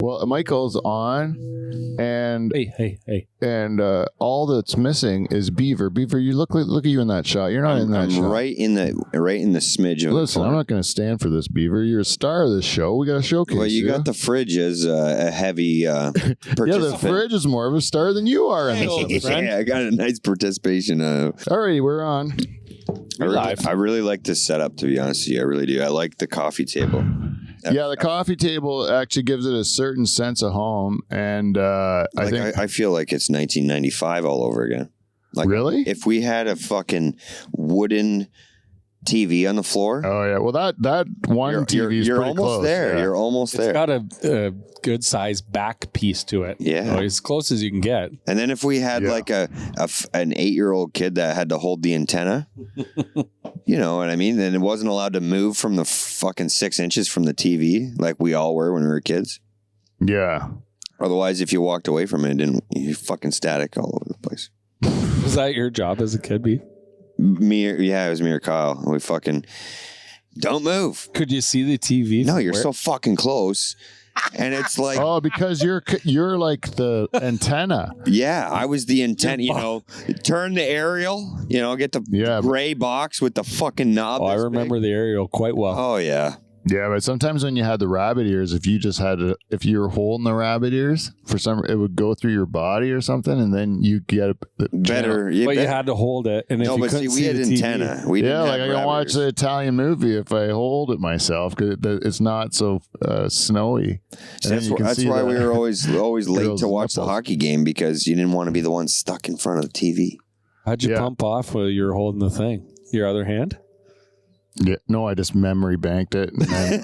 Well, Michael's on, and Hey. and all that's missing is Beaver. Beaver, you look at you in that shot. You're not in that I'm shot. right in the smidge of Listen, the I'm not going to stand for this, Beaver. You're a star of this show. We got to showcase. Well, you got the fridge as a heavy participant. Yeah, the fridge is more of a star than you are in this episode. Yeah, I got a nice participation. All right, we're on. I really like this setup, to be honest with you. I really do. I like the coffee table. Yeah, the coffee table actually gives it a certain sense of home, and I feel like it's 1995 all over again. Like, really? If we had a fucking wooden TV on the floor. Oh yeah, well that one TV is you're pretty almost close. there. Yeah. You're almost there. It's got a good size back piece to it. Yeah, as close as you can get. And then if we had like an 8-year-old kid that had to hold the antenna, you know what I mean? Then it wasn't allowed to move from the fucking 6 inches from the TV like we all were when we were kids. Yeah. Otherwise, if you walked away from it, you're fucking static all over the place. Was that your job as a kid, B? It was me or Kyle. We fucking don't move. Could you see the TV? No, you're so fucking close. And it's like, oh, because you're like the antenna. Yeah, I was the antenna. You know, turn the aerial. You know, get the gray box with the fucking knob. Oh, I remember the aerial quite well. Oh yeah. Yeah, but sometimes when you had the rabbit ears, if if you were holding the rabbit ears it would go through your body or something, and then you get better. You had to hold it, and no, but we had antenna. We didn't like I can watch the Italian movie if I hold it myself because it's not so snowy. That's why we were always late to watch the hockey game, because you didn't want to be the one stuck in front of the TV. How'd you pump off while you were holding the thing? Your other hand? Yeah, no, I just memory banked it. And then...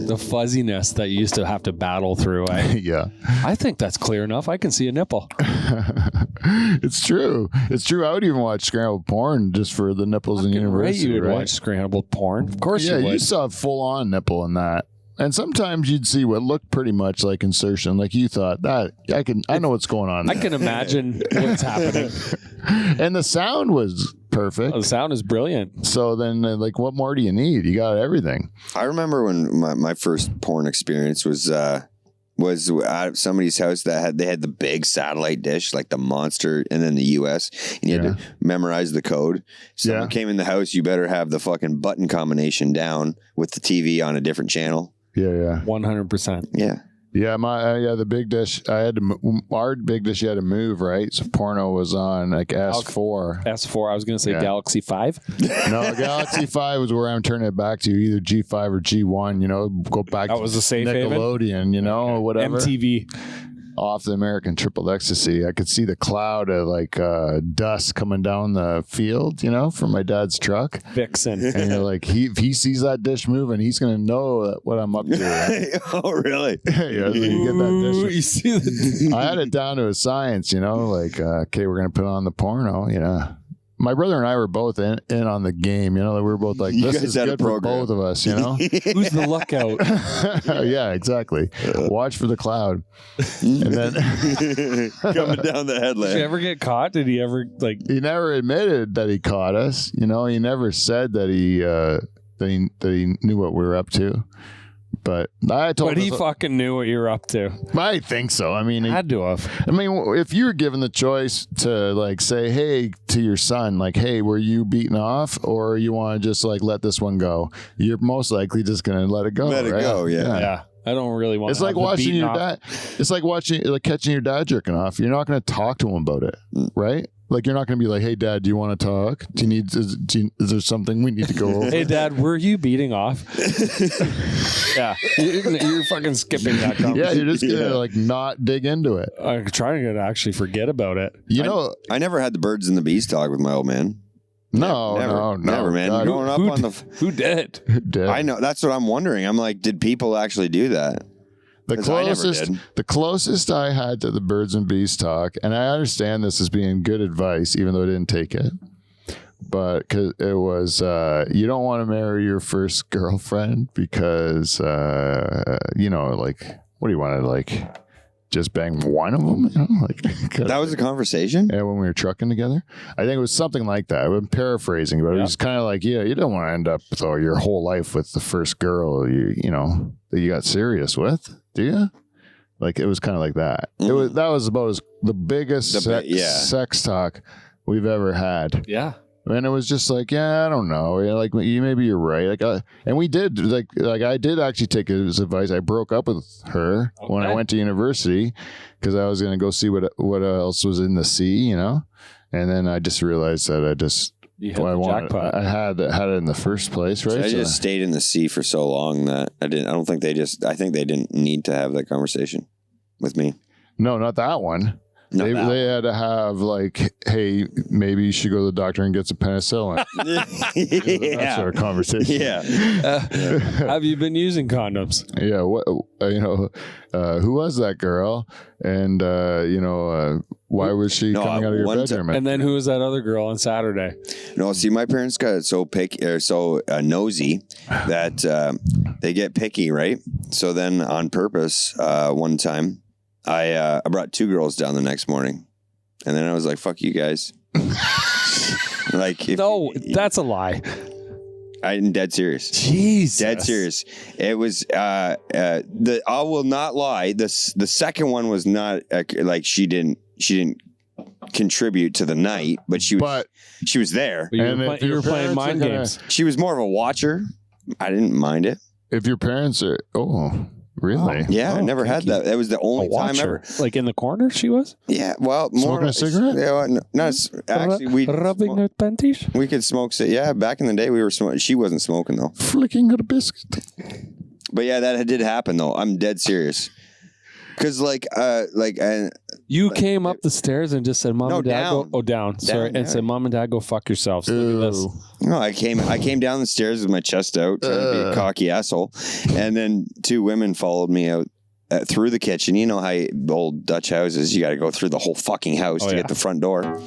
the fuzziness that you used to have to battle through. Yeah. I think that's clear enough. I can see a nipple. It's true. It's true. I would even watch scrambled porn just for the nipples in university. You would watch scrambled porn. Of course you would. You saw a full-on nipple in that. And sometimes you'd see what looked pretty much like insertion, like you thought that I know what's going on. I can imagine what's happening. And the sound was perfect. The sound is brilliant. So then, like, what more do you need? You got everything. I remember when my first porn experience was at somebody's house that they had the big satellite dish, like the Monster, and then the US, and you had to memorize the code. Someone came in the house, you better have the fucking button combination down with the TV on a different channel. Yeah. 100%. Yeah. Yeah, the big dish. Our big dish. You had to move, right? So porno was on like S4. S4. I was going to say Galaxy 5. No, Galaxy 5 was where I'm turning it back to, either G5 or G1. You know, go back. That was a safe Nickelodeon. haven? You know, or whatever. MTV. Off the American Triple Ecstasy, I could see the cloud of like dust coming down the field, you know, from my dad's truck. Vixen. And you're like, if he sees that dish moving, he's going to know what I'm up to. Right? Oh, really? Yeah, so you get that dish. You see I had it down to a science, you know, like, okay, we're going to put on the porno, you know. My brother and I were both in on the game, you know. We were both like, this is good for both of us, you know. Who's the lookout? Yeah, exactly. Watch for the cloud. And then coming down the headland. Did you ever get caught? Did he ever He never admitted that he caught us. You know, he never said that he knew what we were up to. But he fucking knew what you were up to. I think so. I mean, had to have. I mean, if you were given the choice to like say, hey, to your son, like, hey, were you beaten off, or you want to just like let this one go? You're most likely just gonna let it go. Let it go. Yeah. I don't really want. It's like watching your dad. It's like catching your dad jerking off. You're not going to talk to him about it, right? Like, you're not going to be like, hey, Dad, do you want to talk? Is there something we need to go over? Hey, Dad, were you beating off? Yeah. You're fucking skipping that conversation. Yeah, you're just going to like not dig into it. I'm trying to actually forget about it. I never had the birds and the bees talk with my old man. No, never, man. God, Growing up on the who did? Who did? I know. That's what I'm wondering. I'm like, did people actually do that? The closest I had to the birds and bees talk, and I understand this as being good advice, even though I didn't take it, but because it was, you don't want to marry your first girlfriend because, you know, like, what do you want to like? just bang one of them. You know, like That was a conversation? yeah, when we were trucking together. I think it was something like that. I'm paraphrasing, but it was kind of like, you don't want to end up though your whole life with the first girl you know that you got serious with, do you? Like it was kind of like that. That was about the biggest sex talk we've ever had. Yeah. And it was just like, I don't know. Like maybe you're right. Like, and we did like I did actually take his advice. I broke up with her when I went to university because I was going to go see what else was in the sea, you know. And then I just realized that I had it in the first place, right? I just stayed in the sea for so long that I think they didn't need to have that conversation with me. No, not that one. They had to have like, hey, maybe you should go to the doctor and get some penicillin. That sort of conversation. Yeah. Have you been using condoms? Yeah. What who was that girl? And why was she coming out of your bedroom? And then who was that other girl on Saturday? No, see, my parents got so picky or so nosy that they get picky, right? So then on purpose, one time. I brought 2 girls down the next morning, and then I was like, "Fuck you guys!" That's a lie. I'm dead serious. Jesus, dead serious. It was I will not lie. The second one was not like she didn't contribute to the night, but she was there. But you were playing mind games. She was more of a watcher. I didn't mind it. If your parents are really? Yeah, I never had that. That was the only time ever. Like in the corner, she was. Yeah, well, smoking a cigarette. Yeah, actually, we rubbing her panties. We could smoke. Yeah, back in the day, we were smoking. She wasn't smoking though. Flicking her biscuit. But yeah, that did happen though. I'm dead serious. Because you came up the stairs and just said, "Mom and Dad, down. go down." Sorry, and said, "Mom and Dad, go fuck yourselves." Look at this. No, I came down the stairs with my chest out, trying to be a cocky asshole, and then 2 women followed me out through the kitchen. You know how old Dutch houses, you got to go through the whole fucking house to get the front door.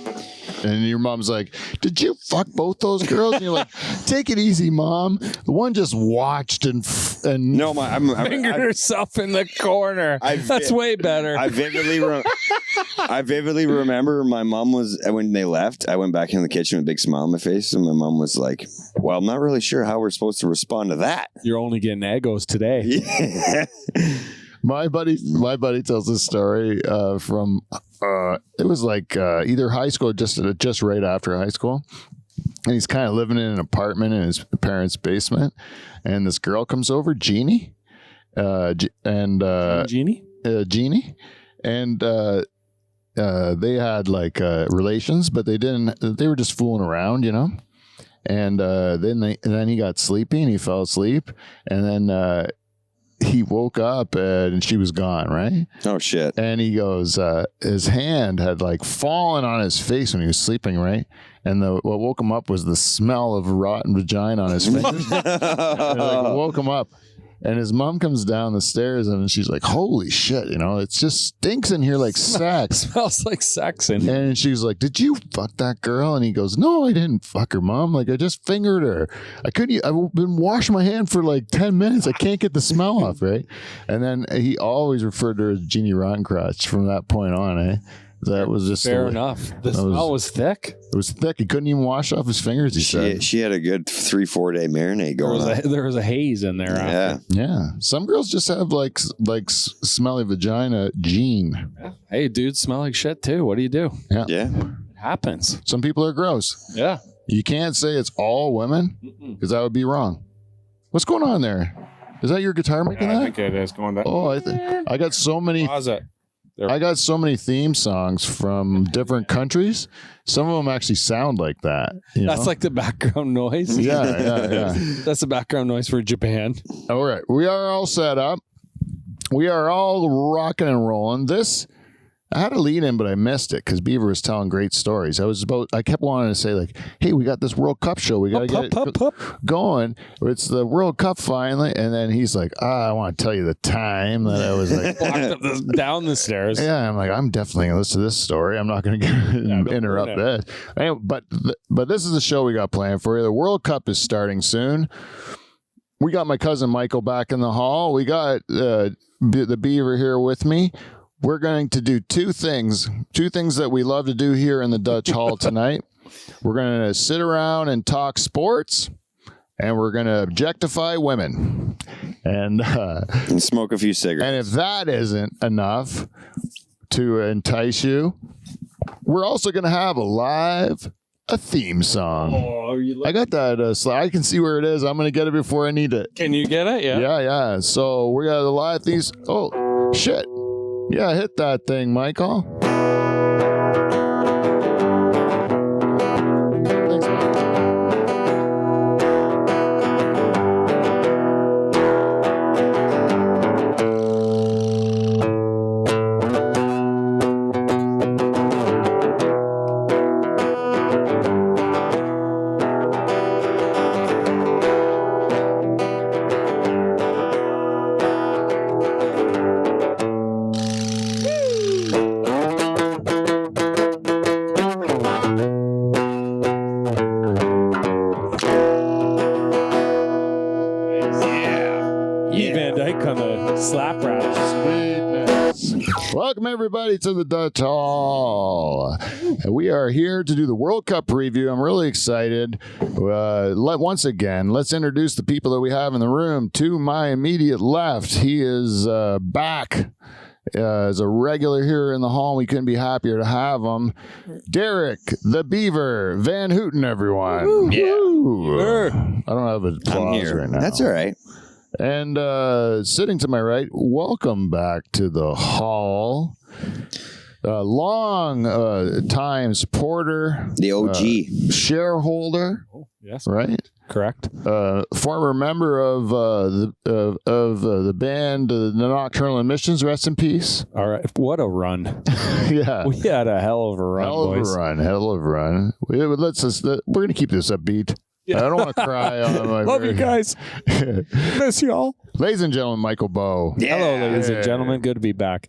And your mom's like, "Did you fuck both those girls?" And you're like, "Take it easy, Mom. The one just watched and no, fingered herself in the corner. That's way better." I vividly remember my mom was when they left. I went back in the kitchen with a big smile on my face, and my mom was like, "Well, I'm not really sure how we're supposed to respond to that." You're only getting egos today. Yeah. My buddy tells this story from it was like either high school or just right after high school, and he's kind of living in an apartment in his parents' basement, and this girl comes over, Jeannie, and Jeannie, and they had like relations, but they didn't. They were just fooling around, you know. And then he got sleepy and he fell asleep, and then he woke up and she was gone, right? Oh shit. And he goes, his hand had like fallen on his face when he was sleeping, right? And what woke him up was the smell of rotten vagina on his fingers. And it woke him up. And his mom comes down the stairs and she's like, "Holy shit, you know, it just stinks in here like sex." Smells like sex in here. And she's like, "Did you fuck that girl?" And he goes, "No, I didn't fuck her, Mom. Like, I just fingered her. I've been washing my hand for like 10 minutes. I can't get the smell off," right? And then he always referred to her as Jeannie Rottencrotch from that point on, eh? That was just fair enough. The smell was thick. It was thick. He couldn't even wash off his fingers. He said she had a good 3-4 day marinade going on. There was a haze in there. Yeah, yeah. Some girls just have like smelly vagina gene. Yeah. Hey, dudes smell like shit too. What do you do? Yeah. It happens. Some people are gross. Yeah. You can't say it's all women because that would be wrong. What's going on there? Is that your guitar making that? I think it is going back. Oh, I got so many. Pause it. I got so many theme songs from different countries. Some of them actually sound like that. That's like the background noise. Yeah. That's the background noise for Japan. All right. We are all set up. We are all rocking and rolling. I had a lead in, but I missed it because Beaver was telling great stories. I kept wanting to say like, "Hey, we got this World Cup show. We got to get it going. It's the World Cup finally." And then he's like, "I want to tell you the time that I was like walked down the stairs." Yeah, I'm like, I'm definitely going to listen to this story. I'm not going to interrupt this. Anyway, but this is the show we got planned for you. The World Cup is starting soon. We got my cousin Michael back in the hall. We got the Beaver here with me. we're going to do two things that we love to do here in the Dutch Hall tonight. We're going to sit around and talk sports, and we're going to objectify women. And smoke a few cigarettes. And if that isn't enough to entice you, we're also going to have a theme song. I got that. I can see where it is. I'm going to get it before I need it. Can you get it? Yeah. Yeah. So we got a live theme. Oh, shit. Yeah, hit that thing, Michael. Thanks, man. Welcome, everybody, to the Dutch Hall. We are here to do the World Cup preview. I'm really excited. Once again, let's introduce the people that we have in the room. To my immediate left, he is back as a regular here in the hall. We couldn't be happier to have him. Derek the Beaver Van Houten, everyone. Yeah. Woo. I don't have applause right now. That's all right. And sitting to my right, welcome back to the hall. Long time supporter, the OG shareholder. Oh, yes, right, correct. Former member of the band, the Nocturnal Emissions. Rest in peace. All right, what a run! Yeah, we had a hell of a run, boys. Hell of a run. We're gonna keep this upbeat. Yeah. I don't want to cry on my Love you guys. Miss y'all. Ladies and gentlemen, Michael Bowe. Yeah. Hello, ladies and gentlemen. Good to be back.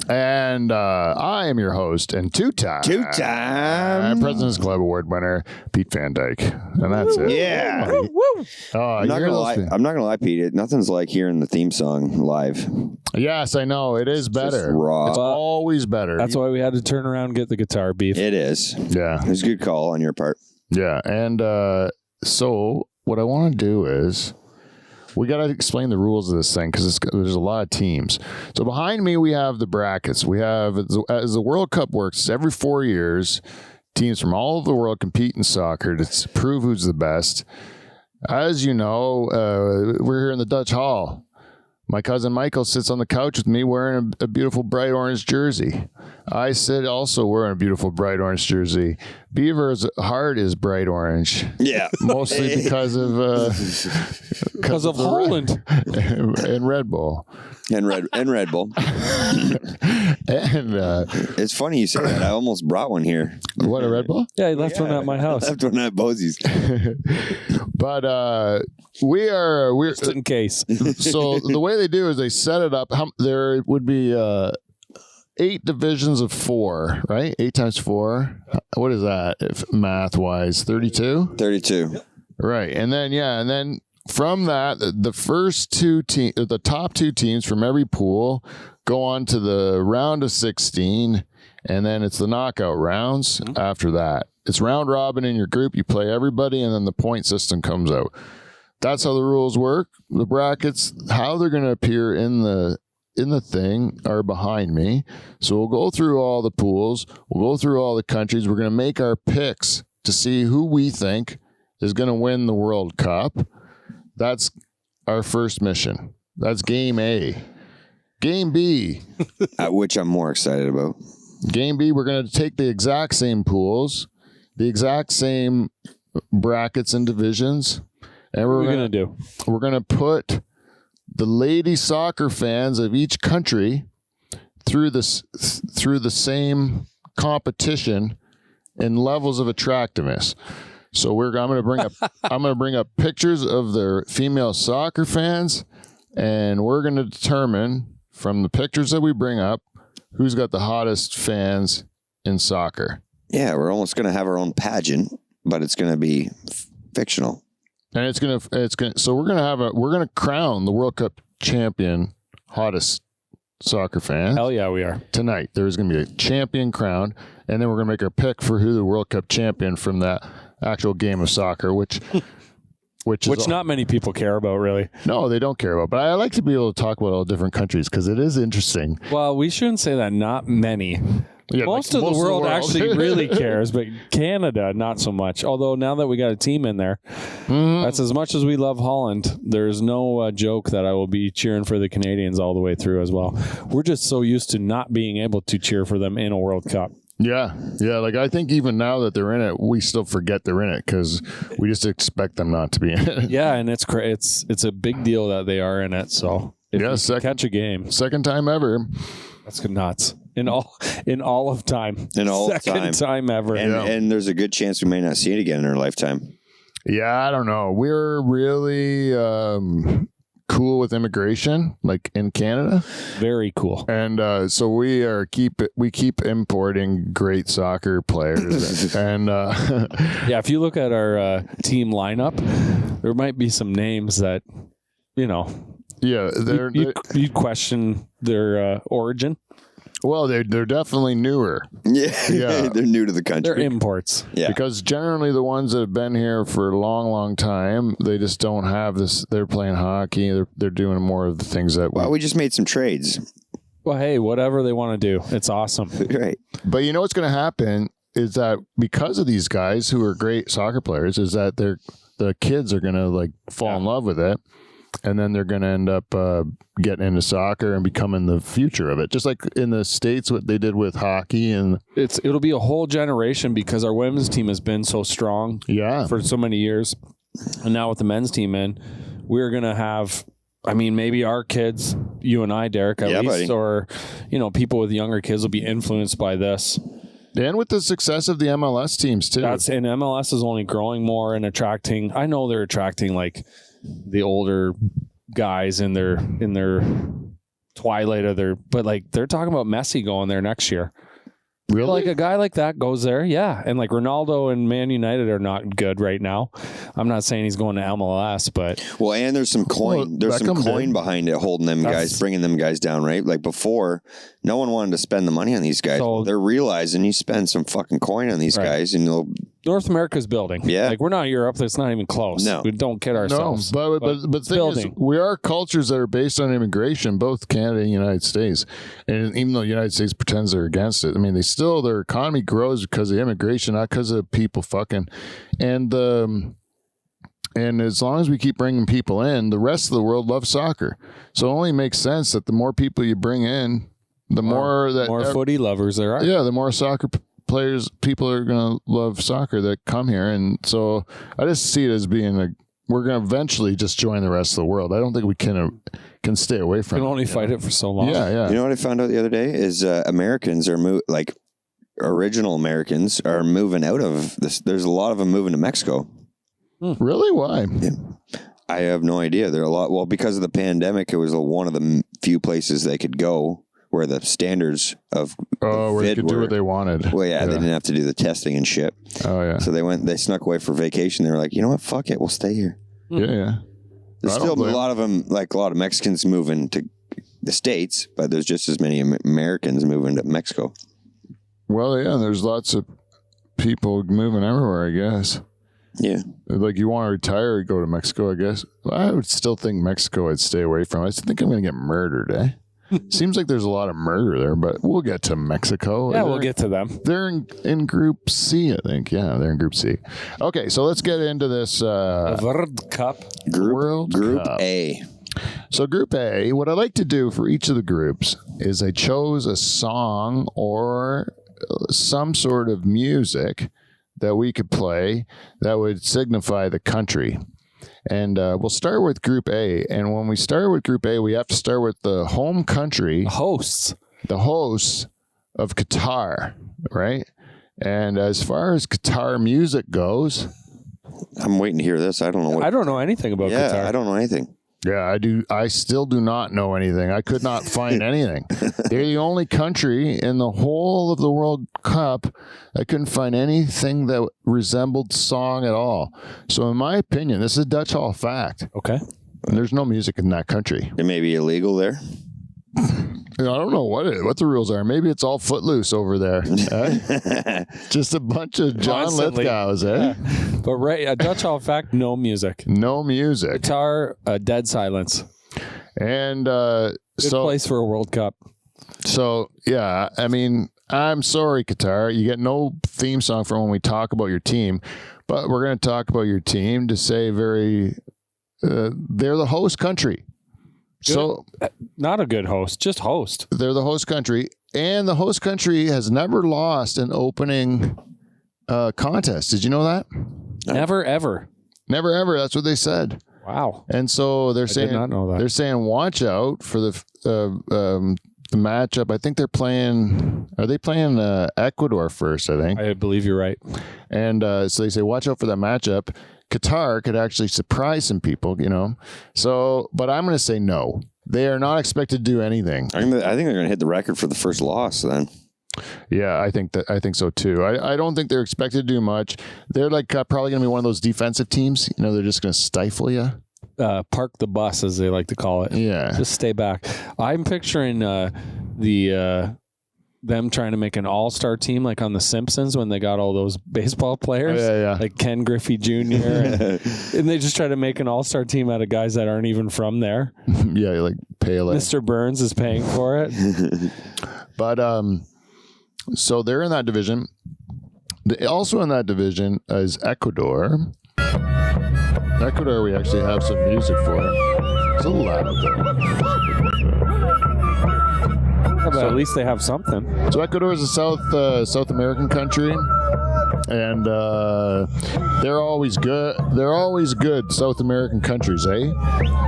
And I am your host and two-time President's Club Award winner, Pete Van Dyke. And that's it. Yeah. I'm not gonna lie, Pete. Nothing's like hearing the theme song live. Yes, I know. It is better. Raw. It's always better. That's why we had to turn around and get the guitar beef. It is. Yeah. It was a good call on your part. Yeah. And so what I want to do is we got to explain the rules of this thing because there's a lot of teams. So behind me, we have the brackets. We have, as the World Cup works, every 4 years, teams from all over the world compete in soccer to prove who's the best. As you know, we're here in the Dutch Hall. My cousin Michael sits on the couch with me wearing a beautiful bright orange jersey. I sit also wearing a beautiful bright orange jersey. Beaver's heart is bright orange. Yeah. Mostly because of Holland and Red Bull. And Red Bull. And it's funny you say that. I almost brought one here. What, a Red Bull? Yeah, he left one at my house. I left one at Bosie's. But we're just in case. So the way they do is they set it up. There would be 8 divisions of 4, right? 8 times 4. What is that? If math wise, 32. 32. Right, and then from that, the first 2 teams, the top 2 teams from every pool, go on to the round of 16, and then it's the knockout rounds after that. It's round robin in your group. You play everybody, and then the point system comes out. That's how the rules work. The brackets, how they're going to appear in the thing, are behind me. So we'll go through all the pools. We'll go through all the countries. We're going to make our picks to see who we think is going to win the World Cup. That's our first mission. That's game A. Game B. Which I'm more excited about. Game B, we're going to take the exact same pools, the exact same brackets and divisions. And we're going to put the lady soccer fans of each country through the same competition in levels of attractiveness. So I'm going to bring up pictures of their female soccer fans, and we're going to determine from the pictures that we bring up who's got the hottest fans in soccer. Yeah, we're almost going to have our own pageant, but it's going to be fictional. And so we're going to crown the World Cup champion hottest soccer fans. Hell yeah, we are. Tonight, there's going to be a champion crowned, and then we're going to make our pick for who the World Cup champion from that actual game of soccer, which not many people care about, really. No, they don't care about. But I like to be able to talk about all different countries because it is interesting. Well, we shouldn't say that. Not many. Yeah, most of the world actually really cares, but Canada, not so much. Although now that we got a team in there, that's as much as we love Holland. There's no joke that I will be cheering for the Canadians all the way through as well. We're just so used to not being able to cheer for them in a World Cup. Yeah. Like I think even now that they're in it, we still forget they're in it because we just expect them not to be in it. Yeah, and it's a big deal that they are in it. So if you catch a game, second time ever. That's nuts. In all of time. Second time ever. And there's a good chance we may not see it again in our lifetime. Yeah, I don't know. We're really cool with immigration, like in Canada. Very cool. And so we keep importing great soccer players. And yeah, if you look at our team lineup, there might be some names that, yeah, you'd question their origin. Well, they're definitely newer. Yeah. They're new to the country. They're imports. Yeah. Because generally the ones that have been here for a long, long time, they just don't have this. They're playing hockey. They're doing more of the things that we just made some trades. Well, hey, whatever they want to do. It's awesome. Right. But you know what's going to happen is that because of these guys who are great soccer players, is that the kids are going to fall in love with it. And then they're going to end up getting into soccer and becoming the future of it. Just like in the States, what they did with hockey. And it'll be a whole generation because our women's team has been so strong for so many years. And now with the men's team in, we're going to have, maybe our kids, you and I, Derek, at least, buddy. Or, people with younger kids will be influenced by this. And with the success of the MLS teams, too. And MLS is only growing more and attracting, I know they're attracting the older guys in their twilight of but they're talking about Messi going there next year. Really? A guy like that goes there, yeah. And Ronaldo and Man United are not good right now. I'm not saying he's going to MLS, but and there's some coin. There's some coin behind it, holding them guys, bringing them guys down. Right, before, no one wanted to spend the money on these guys. So, they're realizing you spend some fucking coin on these guys, and North America's building. Yeah, we're not Europe. That's not even close. No, we don't kid ourselves. No, but the thing is, we are cultures that are based on immigration, both Canada and United States. And even though the United States pretends they're against it, their economy grows because of immigration, not because of people fucking. And as long as we keep bringing people in, the rest of the world loves soccer. So it only makes sense that the more people you bring in, the more footy lovers there are. Yeah, the more soccer people are going to love soccer that come here. And so I just see it as being we're going to eventually just join the rest of the world. I don't think we can stay away from it. We can only fight it for so long. Yeah. You know what I found out the other day is Americans are original Americans are moving out of this. There's a lot of them moving to Mexico. Really? Why? Yeah. I have no idea. There are a lot. Well, because of the pandemic, it was one of the few places they could go where the standards of where they could do what they wanted. Well, yeah, they didn't have to do the testing and shit. Oh yeah. So they snuck away for vacation. They were like, you know what? Fuck it, we'll stay here. Yeah. There's still a lot of them, a lot of Mexicans moving to the States, but there's just as many Americans moving to Mexico. Well, yeah, there's lots of people moving everywhere, I guess. Yeah. You want to retire, go to Mexico, I guess. I would still think Mexico I'd stay away from. I think I'm going to get murdered, eh? Seems like there's a lot of murder there, but we'll get to Mexico. Yeah, we'll get to them. They're in Group C, I think. Yeah, they're in Group C. Okay, so let's get into this World Cup. Group Cup. A. So Group A, what I like to do for each of the groups is I chose a song or some sort of music that we could play that would signify the country. And we'll start with Group A. And when we start with Group A, we have to start with the home country. The hosts of Qatar, right? And as far as Qatar music goes... I'm waiting to hear this. I don't know. I don't know anything about Qatar. I don't know anything. Yeah, I do. I still do not know anything. I could not find anything. They're the only country in the whole of the World Cup. I couldn't find anything that resembled song at all. So in my opinion, this is a Dutch Hall fact. Okay. And there's no music in that country. It may be illegal there. I don't know what the rules are. Maybe it's all footloose over there. Just a bunch of John Constantly. Lithgows, eh? But a Dutch Hall fact, no music. No music. Guitar, dead silence. And Good so place for a World Cup. So, yeah, I mean, I'm sorry, Qatar. You get no theme song for when we talk about your team, but we're going to talk about your team to say they're the host country. Good. So, Not a good host, just host. they're the host country, and the host country has never lost an opening contest. Did you know that? Never, ever. Never, ever. That's what they said. Wow. And so they're saying, did not know that. They're saying, watch out for the matchup. I think they're playing. Are they playing Ecuador first? I think. I believe you're right. And so they say, watch out for that matchup. Qatar could actually surprise some people, you know. So, but I'm going to say no. They are not expected to do anything. I think they're going to hit the record for the first loss then. Yeah, I think so too. I don't think they're expected to do much. They're like probably going to be one of those defensive teams. You know, they're just going to stifle you. Park the bus, as they like to call it. Yeah. Just stay back. I'm picturing them trying to make an all-star team like on The Simpsons when they got all those baseball players. Yeah. Like Ken Griffey Jr. and they just try to make an all-star team out of guys that aren't even from there. Yeah, like Pele. Mr. Burns is paying for it. But so they're in that division. Also in that division is Ecuador. Ecuador, we actually have some music for. It's a little loud though. But at least they have something. So Ecuador is a South American country, and they're always good. They're always good South American countries, eh?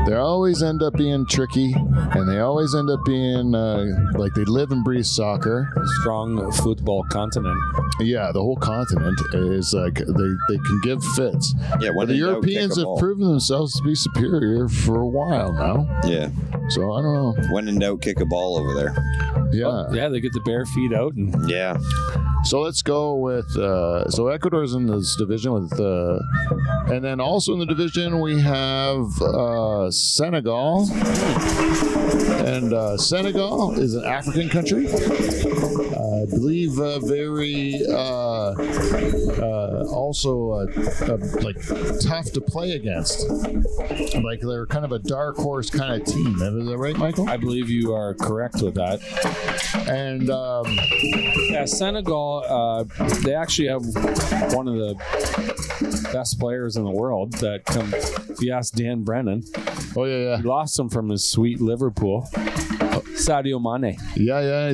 They always end up being tricky, and they always end up being like they live and breathe soccer. Strong football continent. Yeah, the whole continent is like they can give fits. Yeah, But the Europeans have proven themselves to be superior for a while now. Yeah. So I don't know. When in doubt, kick a ball over there. Yeah. Yeah, they get the bare feet out. And Yeah. So let's go with so Ecuador's in this division with and then also in the division we have Senegal. And Senegal is an African country. I believe very also like tough to play against. Like they're kind of a dark horse kind of team. Is that right, Michael? I believe you are correct with that. And yeah, Senegal, they actually have one of the best players in the world that if you ask Dan Brennan, oh yeah, he lost him from his sweet Liverpool. Sadio Mane. yeah.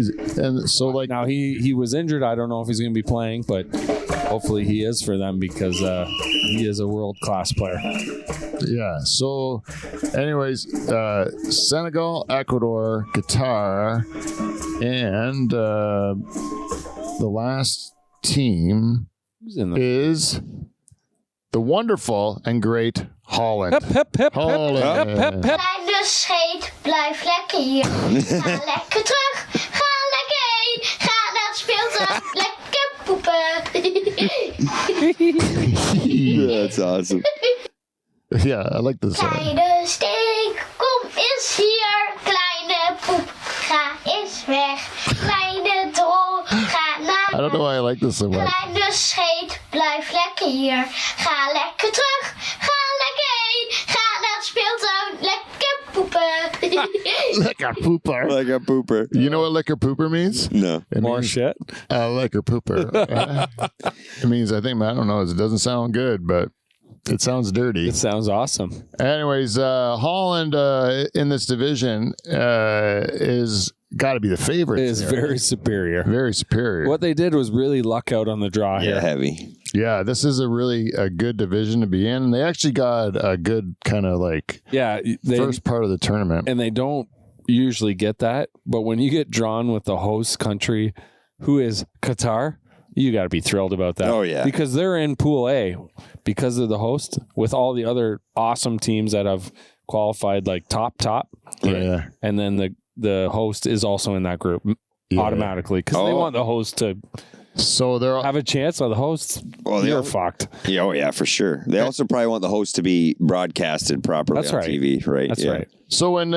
And so like Now he was injured. I don't know if he's going to be playing, but hopefully he is for them because he is a world-class player. yeah. So anyways, Senegal, Ecuador, Qatar, and the last team Who's in is the wonderful and great Holland. Hep, hep, hep, Holland. hep, hep, hep. Kleine scheet, blijf lekker hier. Ga lekker terug, ga lekker heen. Ga naar het speeltuin, lekker poepen. That's awesome. Yeah, I like this song. Kleine steek, kom eens hier. Kleine poep, ga eens weg. Kleine drol, ga naar I don't know why I like this so much. Kleine scheet, blijf lekker hier. Ga lekker terug, ga lekker heen. Ga naar het speeltuin, lekker poepen. Liquor pooper. Like a pooper. You know what liquor pooper means? No. It More means shit. liquor pooper. It means I don't know. It doesn't sound good, but it sounds dirty. It sounds awesome. Anyways, Holland in this division is got to be the favorite. It is very superior. very superior. What they did was really luck out on the draw Yeah, here. heavy. Yeah, this is a good division to be in. They actually got a good kind of like Yeah, they, first part of the tournament. and they don't usually get that. But when you get drawn with the host country, who is Qatar, you got to be thrilled about that. Oh, yeah. Because they're in Pool A because of the host with all the other awesome teams that have qualified like top. Yeah. And then the host is also in that group Yeah. automatically because they Oh. want the host to So they're have a chance. On the hosts, Well, they you're all- fucked. Yeah, oh yeah, for sure. They also probably want the host to be broadcasted properly That's on right. TV, right? That's Yeah. right. so when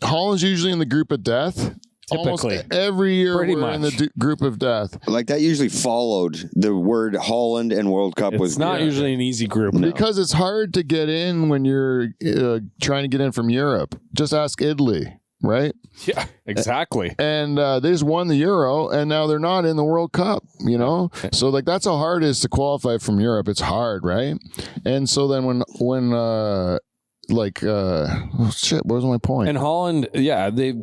Holland's usually in the group of death, Typically. almost every year Pretty we're in the much. group of death. Like that usually followed the word Holland and World Cup It's was not usually an easy group. Because it's hard to get in when you're trying to get in from Europe. Just ask Italy, right? Yeah, exactly. And they just won the Euro, and now they're not in the World Cup, you know? So, like, that's how hard it is to qualify from Europe. It's hard, right? And so then when oh shit, what was my point? And Holland,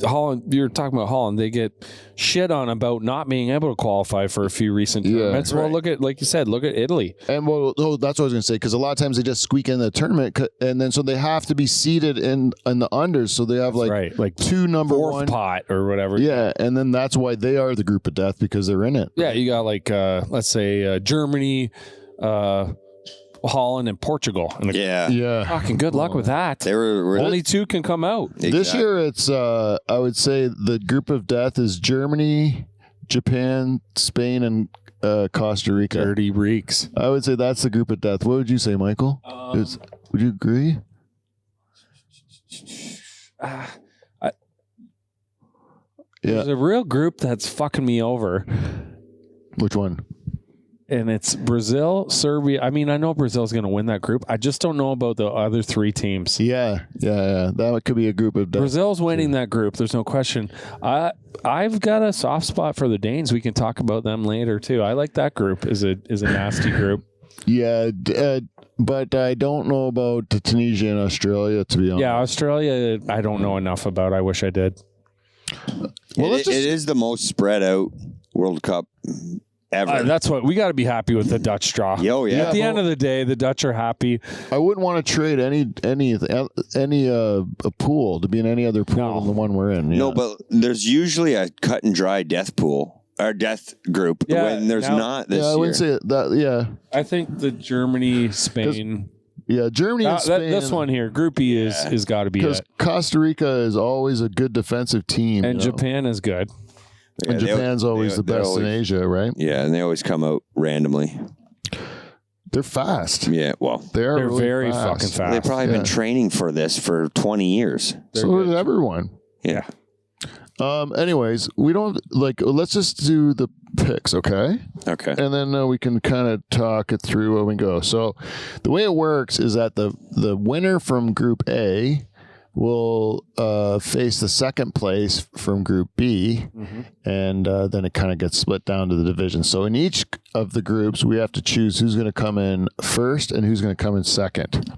Holland, you're talking about Holland, they get shit on about not being able to qualify for a few recent tournaments. Well, look at, like you said, look at Italy. And that's what I was going to say, because a lot of times they just squeak in the tournament, and then so they have to be seated in the unders, so they have like two number fourth one pot or whatever. Yeah, and then that's why they are the group of death, because they're in it. Yeah, you got like let's say Germany, Holland, and Portugal. Yeah. Fucking good luck with that. They were Only two can come out. Exactly. This year, it's I would say the group of death is Germany, Japan, Spain, and Costa Rica. Dirty reeks. I would say that's the group of death. What would you say, Michael? Would you agree? There's a real group that's fucking me over, Which one? and it's Brazil, Serbia. I mean, I know Brazil's going to win that group. I just don't know about the other three teams. Yeah. That could be a group of death. Brazil's winning that group. There's no question. I've got a soft spot for the Danes. We can talk about them later too. I like that group. Is a nasty group. Yeah, but I don't know about Tunisia and Australia, to be honest. Yeah, Australia. I don't know enough about. I wish I did. Well, it is the most spread out World Cup ever. That's what we got to be happy with the Dutch draw. Yo, yeah. At the end of the day, the Dutch are happy. I wouldn't want to trade any a pool to be in any other pool than the one we're in. No, but there's usually a cut and dry death pool or death group when there's not this year. I wouldn't say that. Yeah, I think the Germany, Spain. yeah, Germany and Spain. This one here, Group E is got to be because it. Costa Rica is always a good defensive team, And Japan is good. And Japan's always the best in Asia, right? Yeah, and they always come out randomly. They're fast. Yeah, well, They're really very fast. fucking fast. they've probably been training for this for 20 years. So did everyone. Yeah. Anyways, we don't let's just do the picks, okay? Okay. And then we can kind of talk it through when we go. So the way it works is that the winner from Group A will face the second place from Group B, and then it kind of gets split down to the division. So in each of the groups, we have to choose who's going to come in first and who's going to come in second.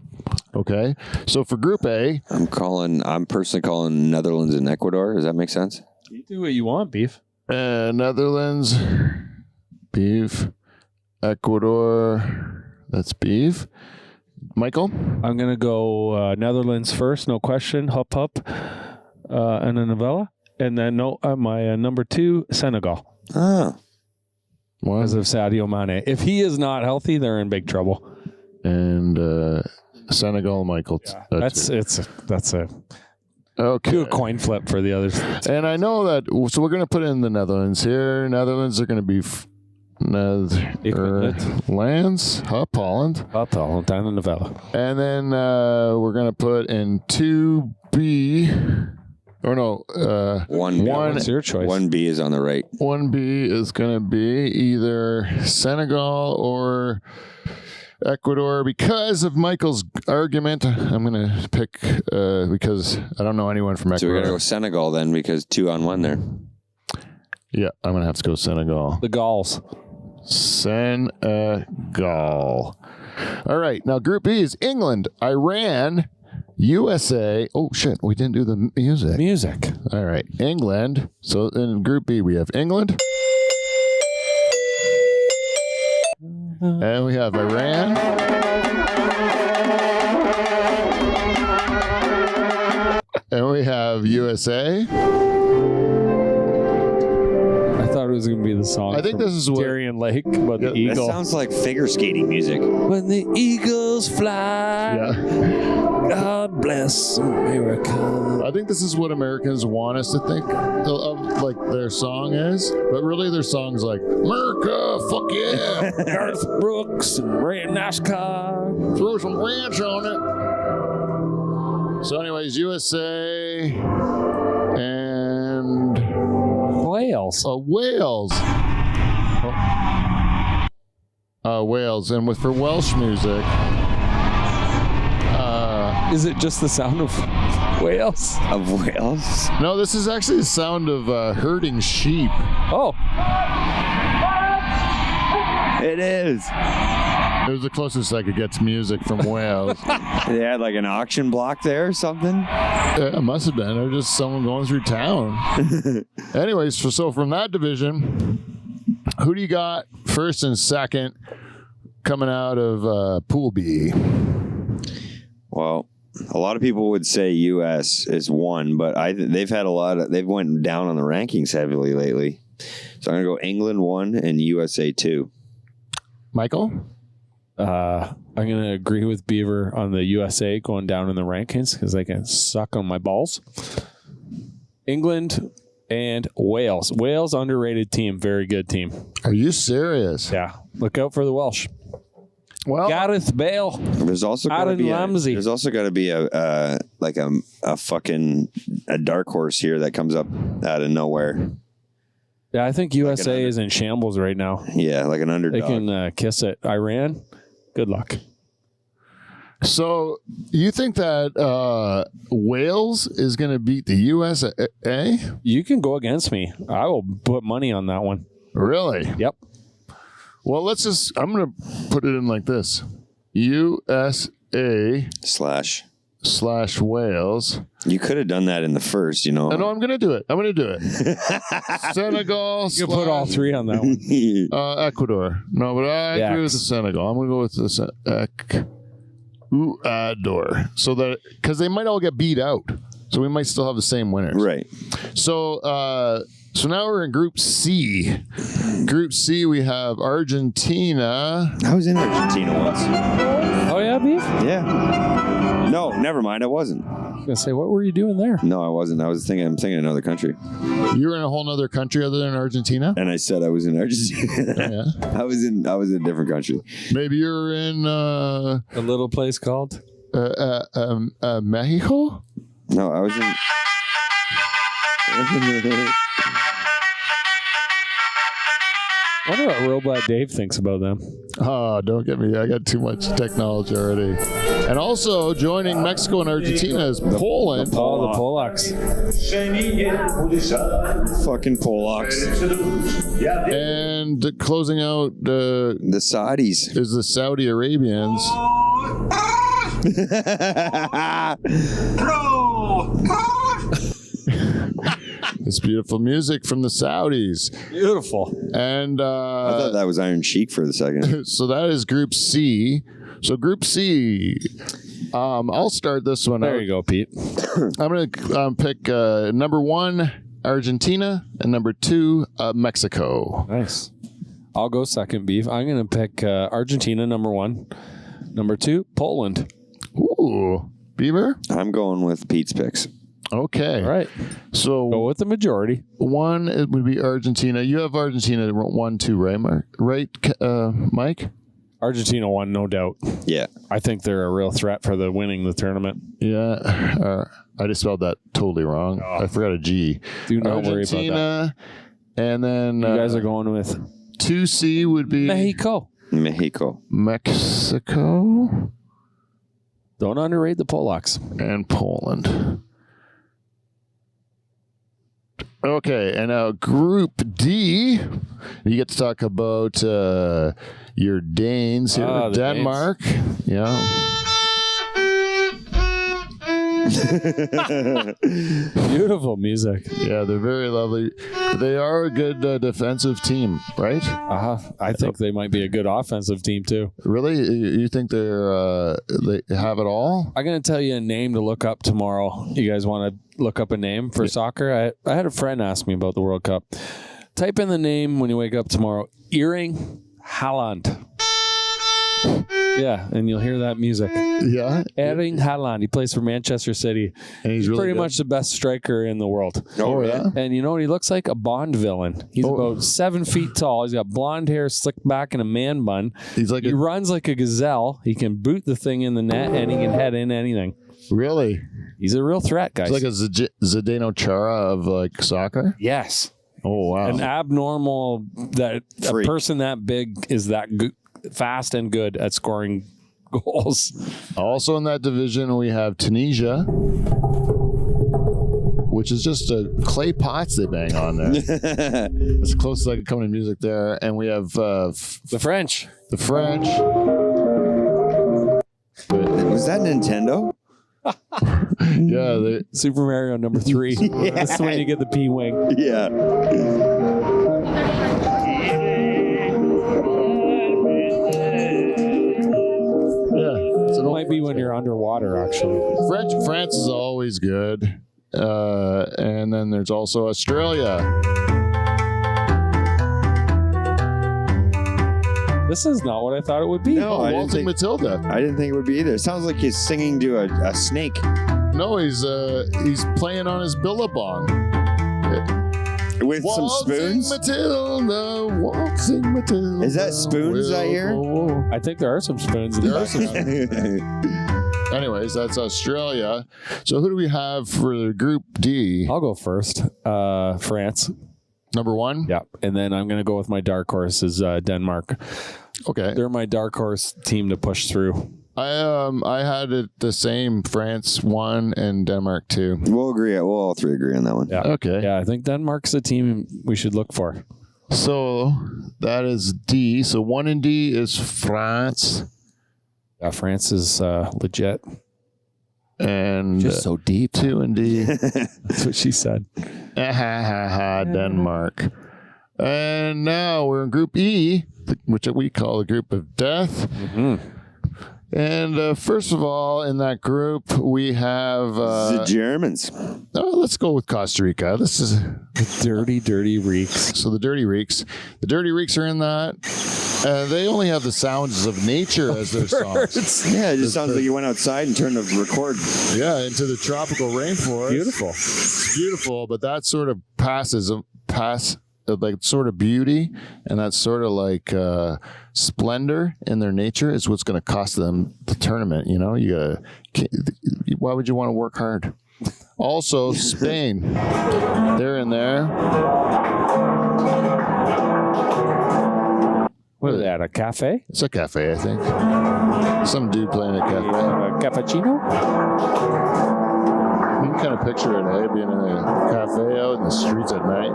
Okay, so for Group A, I'm personally calling Netherlands and Ecuador. Does that make sense? You do what you want, Beef. Netherlands, beef, Ecuador, that's beef. Michael? I'm going to go Netherlands first, no question. Hup, and a novella. And then my number 2, Senegal. Oh. Because of Sadio Mane. If he is not healthy, they're in big trouble. And Senegal, Michael. Yeah, that's a okay. Do a coin flip for the others. And I know that, so we're going to put in the Netherlands here. Netherlands are going to be Netherlands, Holland. Holland, and a novella. And then we're going to put in 2B. Or no, 1B. What's your choice? 1B is on the right. 1B is going to be either Senegal or Ecuador. Because of Michael's argument, I'm going to pick because I don't know anyone from Ecuador. So we're going to go Senegal then because 2 on 1 there. Yeah, I'm going to have to go Senegal. The Gauls. Senegal. All right. Now, Group B is England, Iran, USA. Oh, shit. We didn't do the music. All right. England. So in Group B, we have England. And we have Iran. And we have USA. I thought it was going to be the song. I think this is what Darien Lake, but the That eagle. sounds like figure skating music. When the eagles fly, God bless America. I think this is what Americans want us to think of, like their song is, but really their song's like America, fuck yeah, Garth Brooks and Ray NASCAR. throw some ranch on it. So, anyways, USA and Wales. Wales. Wales. And for Welsh music, Is it just the sound of whales? Of Wales? no, this is actually the sound of herding sheep. Oh, It is. It was the closest I could get to music from Wales. They had like an auction block there or something. It must have been, or just someone going through town. Anyways, so from that division, who do you got first and second coming out of Pool B? Well, a lot of people would say U.S. is one, but they've had they've went down on the rankings heavily lately. So I'm gonna go England 1 and USA 2. Michael? I'm going to agree with Beaver on the USA going down in the rankings because they can suck on my balls. England and Wales. Wales, underrated team. Very good team. Are you serious? Yeah. Look out for the Welsh. Well, Gareth Bale. There's also got to Aaron be Ramsey. there's also got to be a fucking dark horse here that comes up out of nowhere. Yeah, I think USA is in shambles right now. Yeah, like an They underdog. can kiss it. Iran, good luck. so you think that Wales is going to beat the USA? You can go against me. I will put money on that one. Really? Yep. Well, I'm going to put it in like this. USA / Wales. You could have done that in the first, you know. I know I'm going to do it. Senegal. You can put all three on that one. Ecuador. No, but I The agree with X. the Senegal. I'm going to go with the Ecuador. So that, because they might all get beat out. So we might still have the same winners. Right. So, so now we're in Group C. Group C, we have Argentina. I was in Argentina once. Oh, yeah, Beef? Yeah. No, never mind. I wasn't. I was going to say, what were you doing there? No, I wasn't. I'm thinking another country. You were in a whole other country other than Argentina? And I said I was in Argentina. Yeah. I was in a different country. Maybe you're in A little place called? Mexico? No, I was in. I wonder what Robot Dave thinks about them. Oh, don't get me. I got too much technology already. And also joining Mexico and Argentina is Poland. Oh, the Polacks. Fucking Polacks. And closing out The Saudis. is the Saudi Arabians. It's beautiful music from the Saudis. Beautiful. And I thought that was Iron Sheik for the second. so that is Group C. So Group C, I'll start this one There out. you go, Pete. I'm going to pick number 1, Argentina, and number 2, Mexico. Nice. I'll go second, Beef. I'm going to pick Argentina, number 1. Number 2, Poland. Ooh, Beaver? I'm going with Pete's picks. Okay. All right. So Go with the majority. 1, it would be Argentina. You have Argentina 1, 2, right, Mark? Right, Mike? Argentina won, no doubt. Yeah. I think they're a real threat for the winning the tournament. Yeah. I just spelled that totally wrong. I forgot a G. Do not worry about that. Argentina, and then You guys are going with 2C would be Mexico. Mexico. Mexico Don't underrate the Polacks. and Poland. Okay, and now Group D, you get to talk about your Danes here, Ah, the Denmark. Yeah. Beautiful music. Yeah, they're very lovely. They are a good defensive team, right? I think they might be a good offensive team too. Really? You think they have it all? I'm going to tell you a name to look up tomorrow. You guys want to look up a name for soccer? I had a friend ask me about the World Cup. Type in the name when you wake up tomorrow. Erling Haaland. Yeah, and you'll hear that music. Yeah. Erling Haaland. He plays for Manchester City. And he's really Pretty good. much the best striker in the world. Oh, yeah. And you know what he looks like? A Bond villain. He's about 7 feet tall. He's got blonde hair slicked back in a man bun. He's like He runs like a gazelle. He can boot the thing in the net, and he can head in anything. really? He's a real threat, guys. It's like a Zdeno Chara of like soccer. Yes. Oh wow! An abnormal that Freak. a person that big is that fast and good at scoring goals. Also in that division, we have Tunisia, which is just clay pots they bang on there. It's close as I can come to music there. And we have The French. the French. Was that Nintendo? Yeah, Super Mario number 3. That's when you get the P wing. Yeah. It might be when you're underwater, actually. France is always good. And then there's also Australia. This is not what I thought it would be. No, I didn't Waltzing think. Matilda. I didn't think it would be either. It sounds like he's singing to a snake. No, he's playing on his billabong. With some spoons? Matilda, waltzing Matilda. Is that spoons I hear? I think there are some spoons in There there. are some. Anyways, that's Australia. So who do we have for Group D? I'll go first. France. Number 1? Yeah. And then I'm going to go with my dark horse is Denmark. Okay. They're my dark horse team to push through. I had it the same. France 1 and Denmark 2. We'll agree. We'll all three agree on that one. Yeah. Okay. Yeah, I think Denmark's a team we should look for. So that is D. So 1 in D is France. Yeah, France is legit. And so deep. 2 in D. That's what she said. Denmark. And now we're in Group E, which we call the Group of Death. Mm-hmm. And first of all, in that group, we have. The Germans. Let's go with Costa Rica. This is The dirty, dirty reeks. so the Dirty Reeks. The Dirty Reeks are in that. They only have the sounds of nature as their songs. Yeah, it just sounds like you went outside and turned the record. Yeah, into the tropical rainforest. Beautiful. It's beautiful, but that sort of like sort of beauty and that sort of like splendor in their nature is what's going to cost them the tournament. You know, why would you want to work hard? Also, Spain, they're in there. What is that, a cafe? It's a cafe, I think. Some dude playing a cafe. A cappuccino? You can kind of picture it, eh? Being in a cafe out in the streets at night.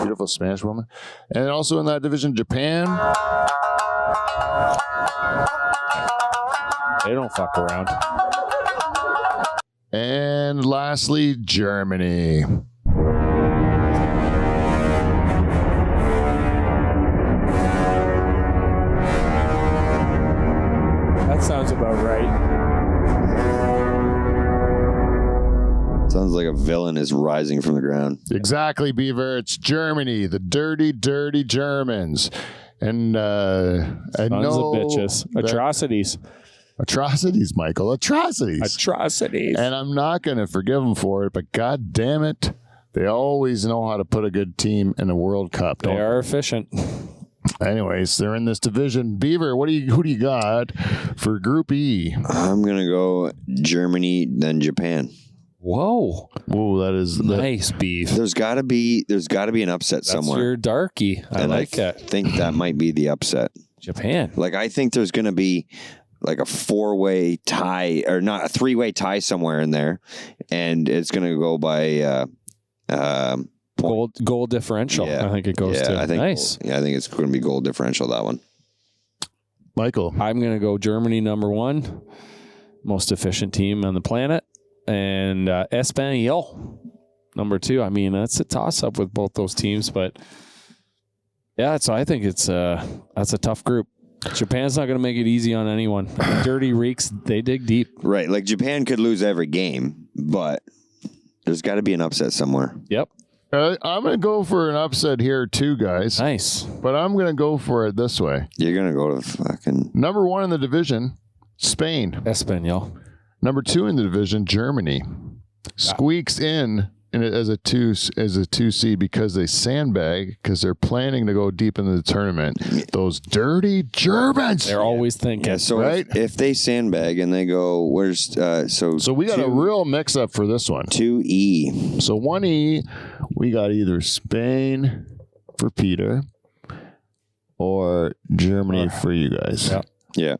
Beautiful Spanish woman. And also in that division, Japan. They don't fuck around. And lastly, Germany. That sounds about right. Sounds like a villain is rising from the ground. Exactly, Beaver. It's Germany, the dirty, dirty Germans. And I Sons know of bitches. that- Atrocities. Atrocities, Michael. Atrocities. Atrocities. And I'm not going to forgive them for it, but god damn it, they always know how to put a good team in a World Cup. They are efficient. Anyways, they're in this division. Beaver, who do you got for Group E? I'm gonna go Germany, then Japan. Whoa. Whoa, that is Nice beef. There's gotta be an upset That's somewhere. your darky. I and like it. think that might be the upset. Japan. Like I think there's gonna be like a 4-way tie or not a 3-way tie somewhere in there, and it's gonna go by Goal differential. Yeah. I think it goes to. I think Nice. I think it's going to be goal differential, that one. Michael. I'm going to go Germany number 1. Most efficient team on the planet. And Espanyol number 2. I mean, that's a toss-up with both those teams. But, yeah, so I think that's a tough group. Japan's not going to make it easy on anyone. The Dirty Reeks, they dig deep. Right. Like Japan could lose every game, but there's got to be an upset somewhere. Yep. I'm going to go for an upset here too, guys. Nice. But I'm going to go for it this way. You're going to go to fucking... Number 1 in the division, Spain. Espanyol. Number 2 in the division, Germany. Squeaks in as a 2 seed because they sandbag because they're planning to go deep into the tournament. Those dirty Germans. They're always thinking. Yeah, so Right? if they sandbag and they go, where's So we got a real mix up for this one. 2E. So 1E, we got either Spain for Peter or Germany for you guys. Yeah. Yeah.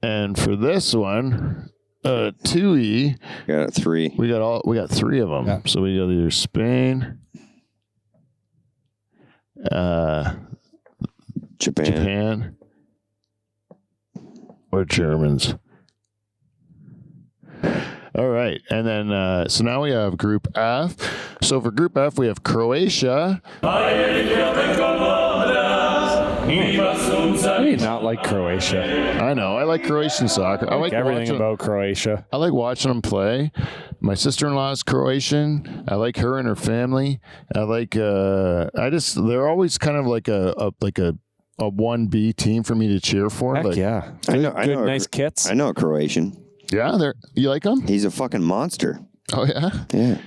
And for this one, 2E, Got a 3. we got 3 of them. Yeah. So we got either Spain, Japan, or Germans. All right. And then, so now we have Group F. So for Group F, we have Croatia. I do not like Croatia. I know. I like Croatian soccer. I like Everything watching, about Croatia. I like watching them play. My sister-in-law is Croatian. I like her and her family. I like, they're always kind of like a 1B team for me to cheer for. Heck Like, yeah. I know Nice kits. I know a Croatian. Yeah, you like them? He's a fucking monster. Oh yeah, Yeah.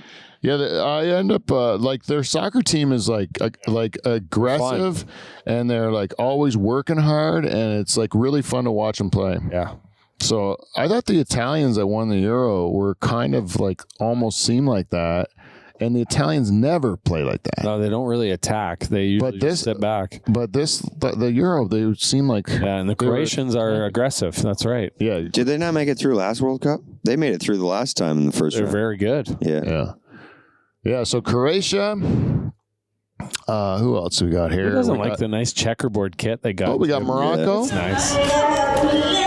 yeah. I end up like their soccer team is like aggressive, and they're like always working hard, and it's like really fun to watch them play. Yeah. So I thought the Italians that won the Euro were kind of like almost seem like that, and the Italians never play like that. No, they don't really attack. They usually just sit back. But the Euro, they seem like Yeah, and the they were- Croatians are aggressive. That's right. yeah, Did they not make it through last World Cup? They made it through the last time in the first They're round. very good. Yeah. yeah. So Croatia. Who else we got here? Who doesn't We like got- the nice checkerboard kit they got? Oh, we got too? Morocco. That's nice.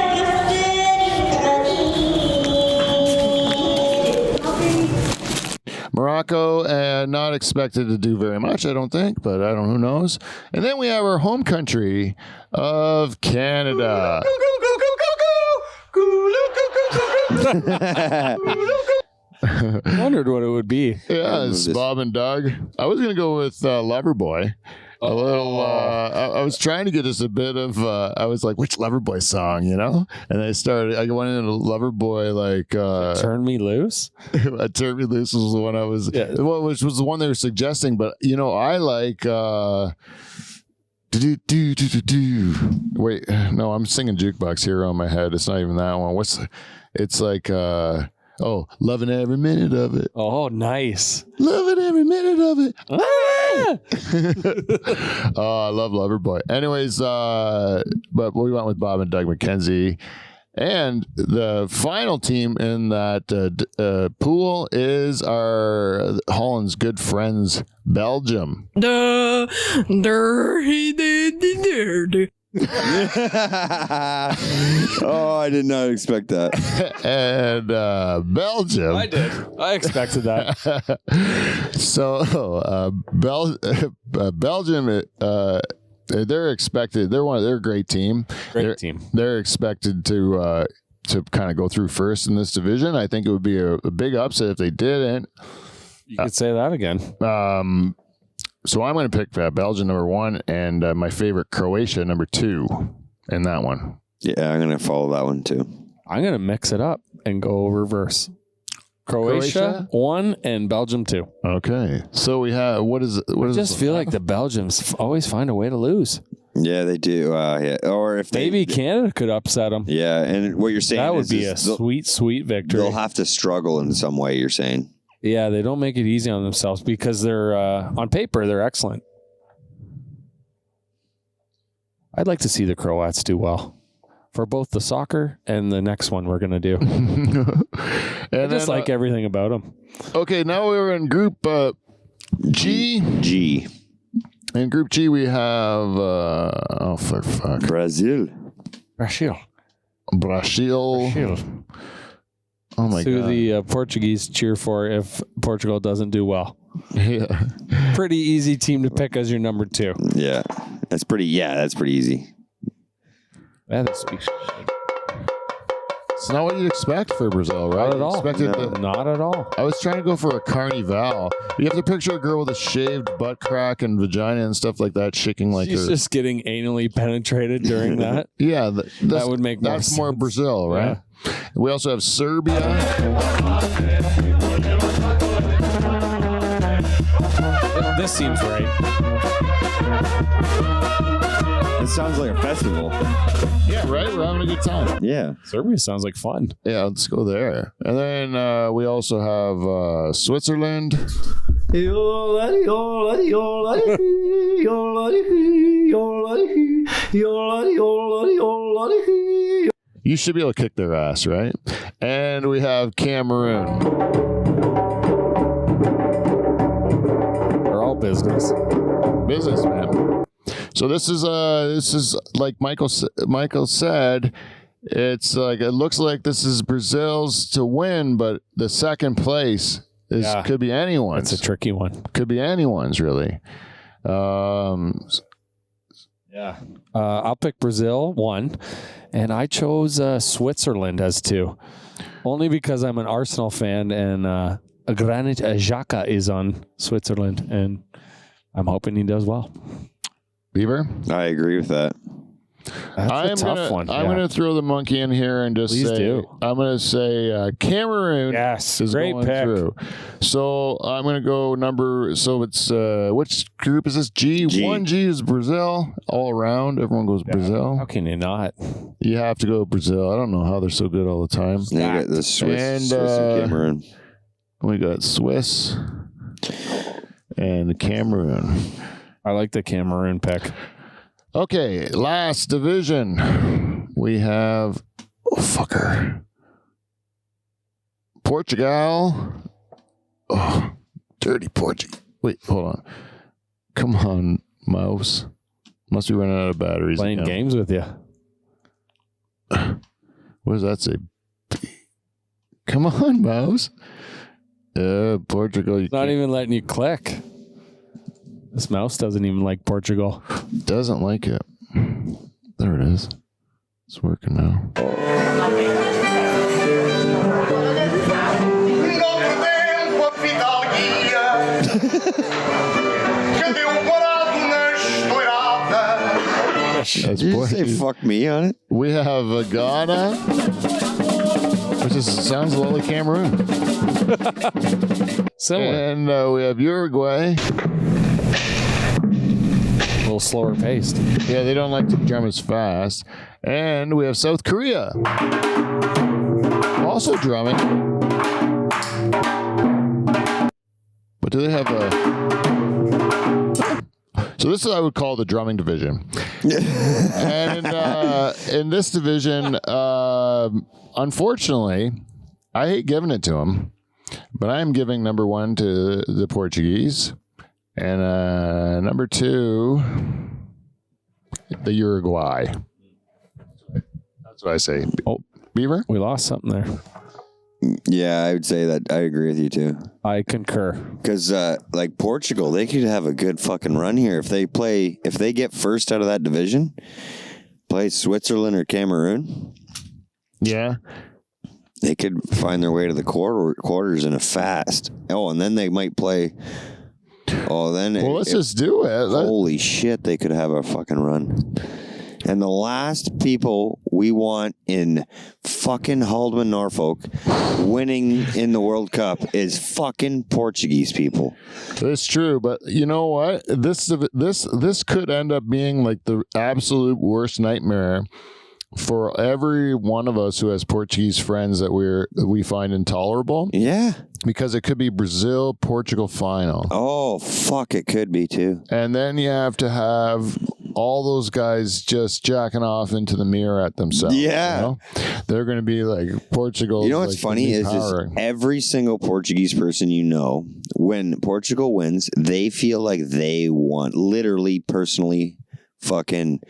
Morocco, not expected to do very much, I don't think, but I don't know, who knows. And then we have our home country of Canada. Wondered what it would be. Yeah, it's Bob and Doug. I was going to go with Loverboy. A little, I was trying to get us a bit of, I was like, which Loverboy song, you know? And I went into Loverboy, like, Turn Me Loose? Turn Me Loose was the one I was, which was the one they were suggesting, but, you know, I like, wait, no, I'm singing Jukebox Hero in my head. It's not even that one. It's like, loving every minute of it. Oh, nice. Loving every minute of it. Ah! I love Loverboy. Anyways, but we went with Bob and Doug McKenzie. And the final team in that pool is our Holland's good friends, Belgium. Oh, I did not expect that. And Belgium. I did. I expected that. So Belgium, they're expected. They're a great team. Great team. They're expected to kind of go through first in this division. I think it would be a big upset if they didn't. You could say that again. So I'm going to pick Belgium number 1 and my favorite Croatia number 2 in that one. Yeah, I'm going to follow that one too. I'm going to mix it up and go reverse. Croatia 1 and Belgium 2. Okay. So we have I just feel like the Belgians always find a way to lose. Yeah, they do. Yeah, or if Maybe Canada could upset them. Yeah, and what you're saying That would is be a sweet, sweet victory. They'll have to struggle in some way. You're saying. Yeah, they don't make it easy on themselves because they're on paper they're excellent. I'd like to see the Croats do well for both the soccer and the next one we're gonna do. I just like everything about them. Okay, now we're in Group G. G. In Group G, we have Brazil. Brazil. Brazil. Oh my Who god! the Portuguese cheer for if Portugal doesn't do well. Yeah. Pretty easy team to pick as your number 2. Yeah, that's pretty easy. That speaks. It's not what you'd expect for Brazil, right? Not at all. Expected No. Not at all. I was trying to go for a carnival. You have to picture a girl with a shaved butt crack and vagina and stuff like that, shaking like She's her. just getting anally penetrated during that. Yeah, That would make more that's more sense. Brazil, right? We also have Serbia. This seems right. It sounds like a festival. Yeah, right? We're having a good time. Yeah. Serbia sounds like fun. Yeah, let's go there. And then we also have Switzerland. You should be able to kick their ass, right? And we have Cameroon. They're all business. Business, man. So this is like Michael said, it's like it looks like this is Brazil's to win, but the second place could be anyone's. It's a tricky one. Could be anyone's, really. Yeah. I'll pick Brazil 1, and I chose Switzerland as 2, only because I'm an Arsenal fan, and Granit Xhaka is on Switzerland, and I'm hoping he does well. Beaver? I agree with that. That's a tough one. I'm going to throw the monkey in here and just Please say, do. I'm going to say Cameroon is great going pick. through. So I'm going to go it's, which group is this? G? G. 1G is Brazil all around. Everyone goes Brazil. How can you not? You have to go Brazil. I don't know how they're so good all the time. They got the Swiss and Cameroon. We got Swiss and Cameroon. I like the Cameroon pick. Okay, last division. We have Portugal. Oh, dirty Portugal. Wait, hold on. Come on, mouse. Must be running out of batteries. Playing again. games with you. What does that say? Come on, mouse. Portugal. It's not even letting you click. This mouse doesn't even like Portugal. Doesn't like it. There it is. It's working now. Did you say fuck me on it? We have Ghana, which sounds a little like Cameroon. Similar. And we have Uruguay. A little slower paced. Yeah, they don't like to drum as fast. And we have South Korea. Also drumming. But do they have So this is I would call the drumming division. And in this division, unfortunately, I hate giving it to them, but I am giving number 1 to the Portuguese, and number 2, the Uruguay. That's what I say. Oh, Beaver? We lost something there. Yeah, I would say that I agree with you too. I concur. Because like Portugal, they could have a good fucking run here if they get first out of that division, play Switzerland or Cameroon. Yeah. They could find their way to the quarters in a fast. Oh, and then they might play. Oh, then let's just do it. Holy shit, they could have a fucking run. And the last people we want in fucking Haldeman Norfolk winning in the World Cup is fucking Portuguese people. That's true, but you know what? This could end up being like the absolute worst nightmare for every one of us who has Portuguese friends that we find intolerable. Yeah. Because it could be Brazil-Portugal final. Oh, fuck, it could be too. And then you have to have all those guys just jacking off into the mirror at themselves. Yeah. You know? They're going to be like Portugal. You know what's funny is every single Portuguese person you know, when Portugal wins, they feel like they won. Literally, personally, fucking,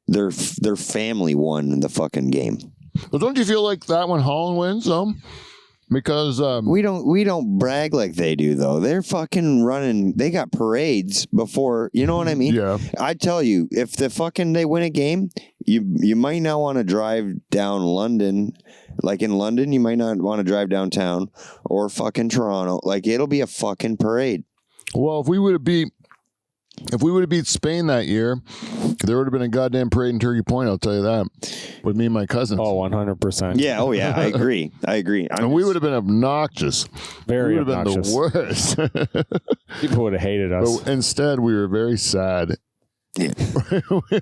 their family won the fucking game. Well, don't you feel like that when Holland wins, though? Because we don't brag like they do though. They're fucking running. They got parades before. You know what I mean? Yeah. I tell you, if they win a game, you might not want to drive down London. Like in London, you might not want to drive downtown or fucking Toronto. Like it'll be a fucking parade. Well, if we would have beat If we would have beat Spain that year, there would have been a goddamn parade in Turkey Point, I'll tell you that, with me and my cousins. Oh, 100%. Yeah. Oh, yeah. I agree. And we would have been obnoxious. Very we would have obnoxious. been the worst. People would have hated us. But instead, we were very sad. Yeah.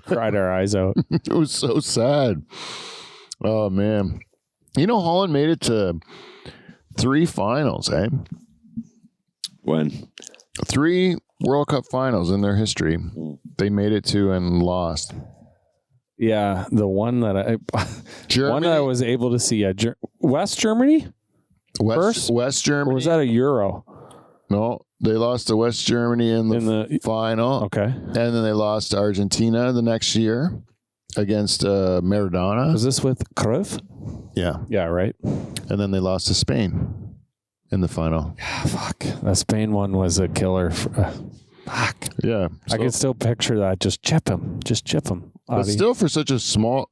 Cried our eyes out. It was so sad. Oh, man. You know, Holland made it to 3 finals, eh? When? 3 World Cup finals in their history. They made it to and lost. Yeah, the one that Germany, I was able to see. West Germany? First? West Germany. Or was that a Euro? No, they lost to West Germany in the final. Okay. And then they lost to Argentina the next year against Maradona. Was this with Cruyff? Yeah. Yeah, right. And then they lost to Spain in the final. Fuck. That Spain one was a killer. Fuck. Yeah. I can still picture that. Just chip him. But still for such a small...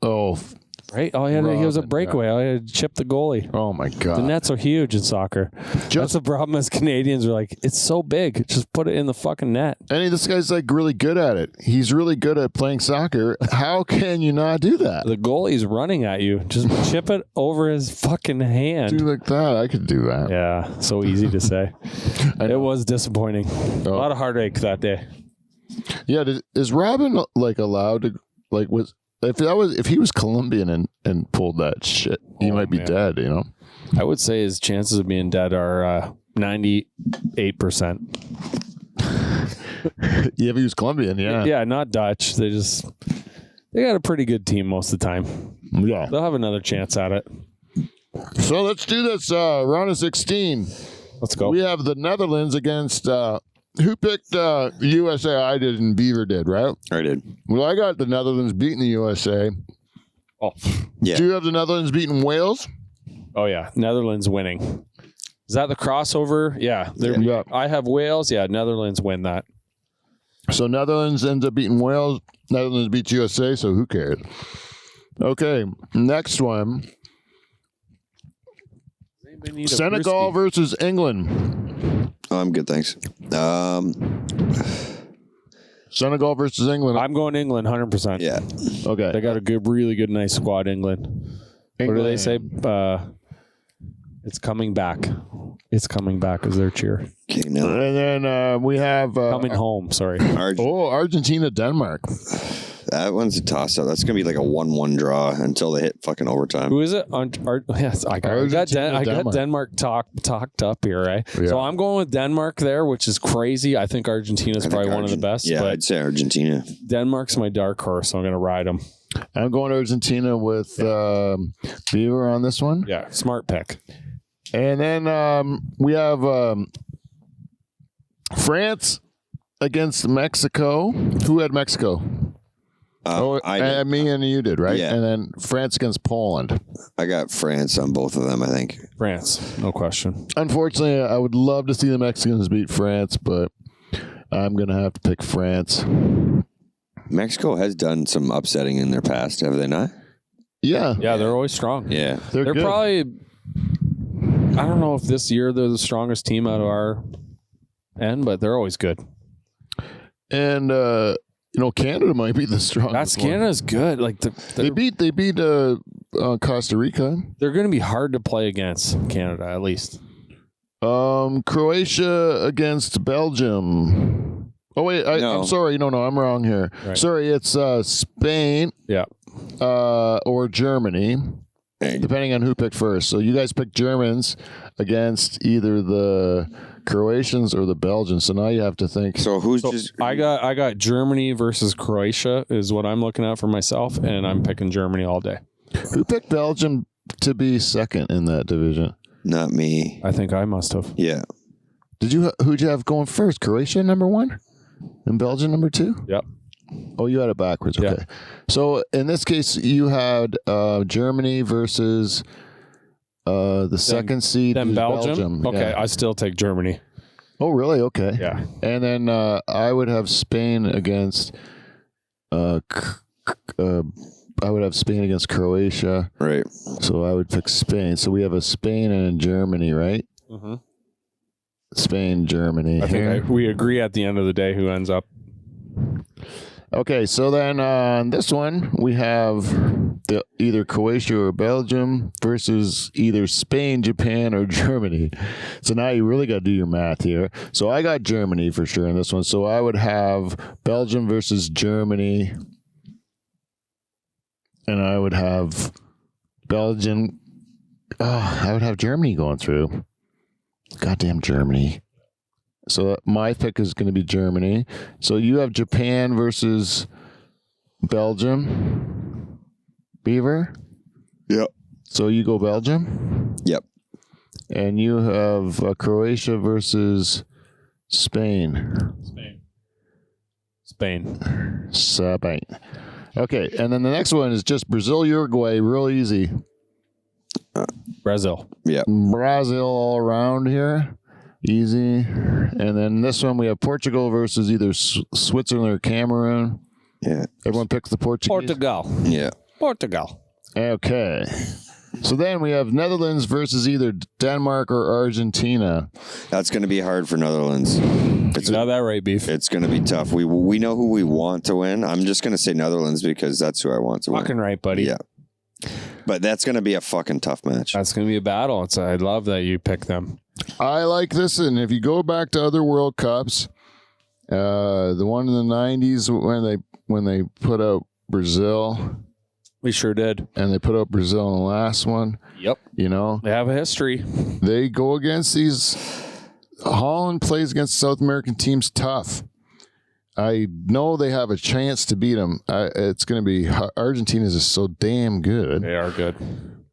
Right? All he was a Robin, breakaway. All he had to chip the goalie. Oh, my God. The nets are huge in soccer. That's the problem as Canadians. We're like, it's so big. Just put it in the fucking net. And this guy's like really good at it. He's really good at playing soccer. How can you not do that? The goalie's running at you. Just chip it over his fucking hand. Do like that. I could do that. Yeah, so easy to say. It was disappointing. A lot of heartache that day. Yeah. Is Robin like allowed to like if he was Colombian and pulled that shit, he might be dead. You know. I would say his chances of being dead are 98%. Yeah, if he was Colombian, yeah. Yeah, not Dutch. They got a pretty good team most of the time. Yeah. They'll have another chance at it. So let's do this round of 16. Let's go. We have the Netherlands against who picked USA? I did and Beaver did, right? I did. Well, I got the Netherlands beating the USA. Oh, Yeah. Do you have the Netherlands beating Wales? oh yeah, Netherlands winning. Is that the crossover? Yeah. Yeah. I have Wales. Yeah, Netherlands win that. So Netherlands ends up beating Wales. Netherlands beats USA, so who cares? Okay, next one. Senegal versus England. Oh, I'm good, thanks. Senegal versus England. I'm going England 100%. Yeah. Okay. They got a good, really good, nice squad, England. What do they say? It's coming back. It's coming back as their cheer. Okay, now And then we have Coming home, sorry. Argentina, Denmark. that one's a toss-up. That's gonna be like a 1-1 draw until they hit fucking overtime. Who is it? Yes, I got Denmark talked up here, right? Yeah. So I'm going with Denmark there, which is crazy. I think Argentina's probably one of the best. Yeah, but I'd say Argentina. Denmark's my dark horse, so I'm going to ride them. I'm going to Argentina with Beaver on this one. Yeah, smart pick. And then we have France against Mexico. Who had Mexico? I did. Me and you did, right? Yeah. And then France against Poland. I got France on both of them, I think. France, no question. Unfortunately, I would love to see the Mexicans beat France, but I'm going to have to pick France. Mexico has done some upsetting in their past, have they not? Yeah. Yeah, they're always strong. Yeah. They're good. probably, I don't know if this year they're the strongest team out of our end, but they're always good. And, Canada might be the strongest. Canada's good. Like They beat Costa Rica. they're going to be hard to play against Canada, at least. Croatia against Belgium. Oh wait, No. I'm sorry. No, I'm wrong here. Right. Sorry, it's Spain Yeah. or Germany, Hey, depending on who picked first. So you guys picked Germans against either the Croatians or the Belgians. So now you have to think. so who's just I got Germany versus Croatia is what I'm looking at for myself, and I'm picking Germany all day. Who picked Belgium to be second in that division? not me? I think I must have. Yeah. Who'd you have going first? Croatia number 1 and Belgium number 2? Yep. Oh, you had it backwards. Okay. Yeah. So in this case, you had Germany versus the second seed, Then who's Belgium. Okay, Yeah. I still take Germany. Oh, really? Okay. Yeah. And then I would have Spain against. I would have Spain against Croatia. Right. So I would pick Spain. So we have a Spain and a Germany, right? Mm-hmm. Spain, Germany. I think we agree at the end of the day who ends up. Okay, so then on this one, we have either Croatia or Belgium versus either Spain, Japan, or Germany. So now you really got to do your math here. So I got Germany for sure in this one. So I would have Belgium versus Germany. And I would have Belgium. Oh, I would have Germany going through. Goddamn Germany. So my pick is going to be Germany. So you have Japan versus Belgium. Beaver? Yep. So you go Belgium? Yep. And you have Croatia versus Spain. Spain. Spain. Okay, and then the next one is just Brazil, Uruguay, real easy. Brazil. Yep. Brazil all around here. Easy. And then this one, we have Portugal versus either Switzerland or Cameroon. Yeah. Everyone picks the Portuguese. Portugal. Yeah. Portugal. Okay. So then we have Netherlands versus either Denmark or Argentina. That's going to be hard for Netherlands. It's not that right, Beef. It's going to be tough. We know who we want to win. I'm just going to say Netherlands because that's who I want to win. Fucking right, buddy. Yeah. But that's going to be a fucking tough match. That's going to be a battle. I love that you pick them. I like this, and if you go back to other World Cups, the one in the 90s when they put out Brazil, We sure did. and they put out Brazil in the last one, Yep. you know, They have a history. they go against these. Holland plays against South American teams tough. I know they have a chance to beat them. It's going to be Argentina is just so damn good. They are good.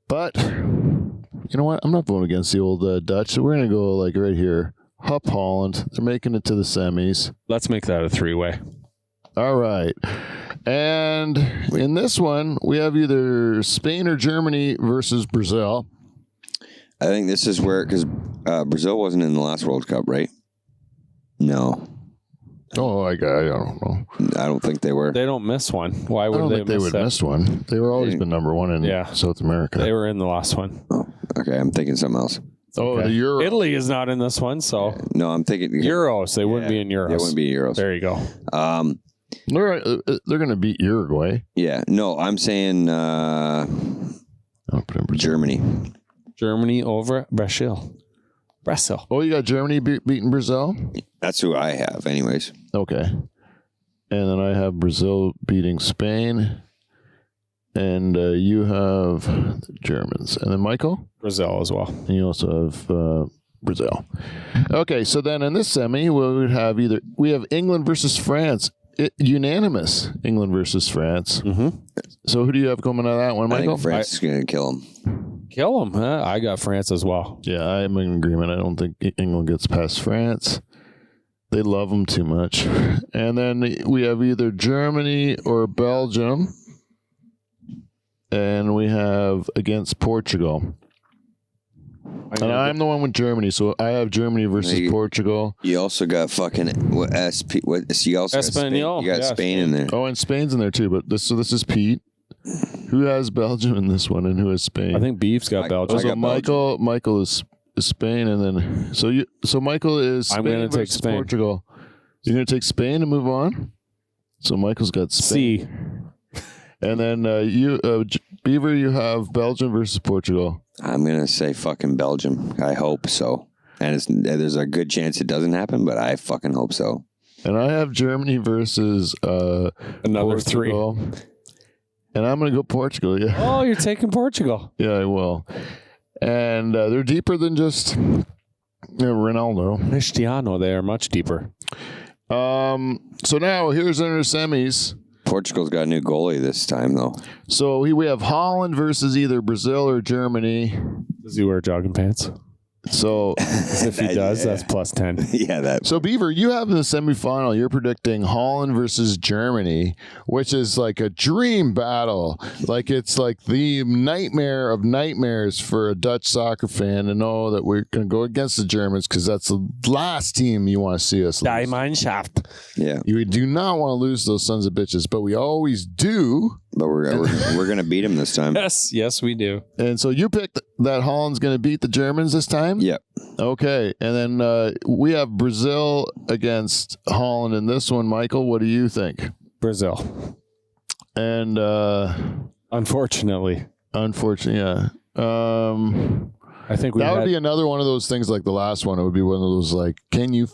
But you know what? I'm not voting against the old Dutch. So we're going to go like right here. Hup Holland. They're making it to the semis. Let's make that a three-way. All right. And in this one, we have either Spain or Germany versus Brazil. I think this is where, because Brazil wasn't in the last World Cup, right? No. Oh, I don't know. I don't think they were. They don't miss one. Why I would don't they think they miss would that? have missed one. They were always been number one in South America. They were in the last one. Oh, okay. I'm thinking something else. Oh, Okay. the Euro. Italy is not in this one, so No, I'm thinking Euros. They wouldn't be in Euros. They wouldn't be Euros. There you go. They're going to beat Uruguay. Yeah. No, I'm saying I'll put in Brazil. Germany. Germany over Brazil. Brazil. Oh, you got Germany beating Brazil? That's who I have, anyways. Okay. And then I have Brazil beating Spain. And you have the Germans. And then Michael? Brazil as well. And you also have Brazil. Okay, so then in this semi, we have England versus France. Unanimous England versus France. Mm-hmm. So who do you have coming out of that one, I Michael? think France is going to kill them. Kill them, huh? I got France as well. Yeah, I'm in agreement. I don't think England gets past France. They love them too much. And then we have either Germany or Belgium. And we have against Portugal. And I'm the one with Germany, so I have Germany versus Portugal. You also got fucking SP. You also got Spain. Espanol. You got Yeah, Spain in there. Oh, and Spain's in there too. But this is Pete. Who has Belgium in this one, and who has Spain? I think Beef's got Belgium. I so got Michael is Spain, and then so Michael is Spain I'm gonna take versus Spain. Portugal. You're gonna take Spain and move on. So Michael's got Spain, C. and then Beaver, you have Belgium versus Portugal. I'm going to say fucking Belgium. I hope so. And there's a good chance it doesn't happen, but I fucking hope so. And I have Germany versus Another Portugal. And I'm going to go Portugal. Yeah, Oh, you're taking Portugal. yeah, I will. And they're deeper than just Ronaldo. Cristiano, they are much deeper. So now here's our semis. Portugal's got a new goalie this time, though. So we have Holland versus either Brazil or Germany. Does he wear jogging pants? So, If he does, that's plus 10. Yeah, that. so Beaver, you have in the semifinal, you're predicting Holland versus Germany, which is like a dream battle. Like it's like the nightmare of nightmares for a Dutch soccer fan to know that we're going to go against the Germans because that's the last team you want to see us lose. Die Mannschaft. Yeah, You do not want to lose those sons of bitches, but we always do. but we're gonna beat him this time. Yes, we do. And so you picked that Holland's going to beat the Germans this time? Yep. Okay. And then we have Brazil against Holland in this one. Michael, what do you think? Brazil. And Unfortunately. yeah. I think That would be another one of those things like the last one. It would be one of those like, can you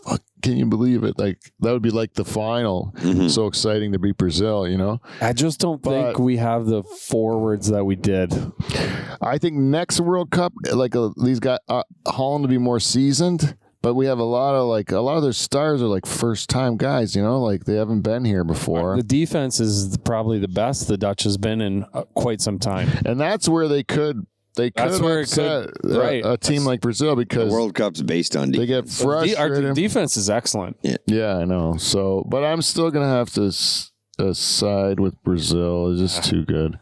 believe it? Like that would be like the final. So exciting to beat Brazil, you know? I just don't think we have the forwards that we did. I think next World Cup, like these guys, Holland to be more seasoned, but we have a lot of their stars are like first time guys, you know, like they haven't been here before. The defense is probably the best the Dutch has been in quite some time. And that's where they could That's where it upset could- right. a team like Brazil The because World Cup's based on they defense. get Our frustrated. defense is excellent. Yeah, I know. So, but I'm still gonna have to side with Brazil. It's just too good.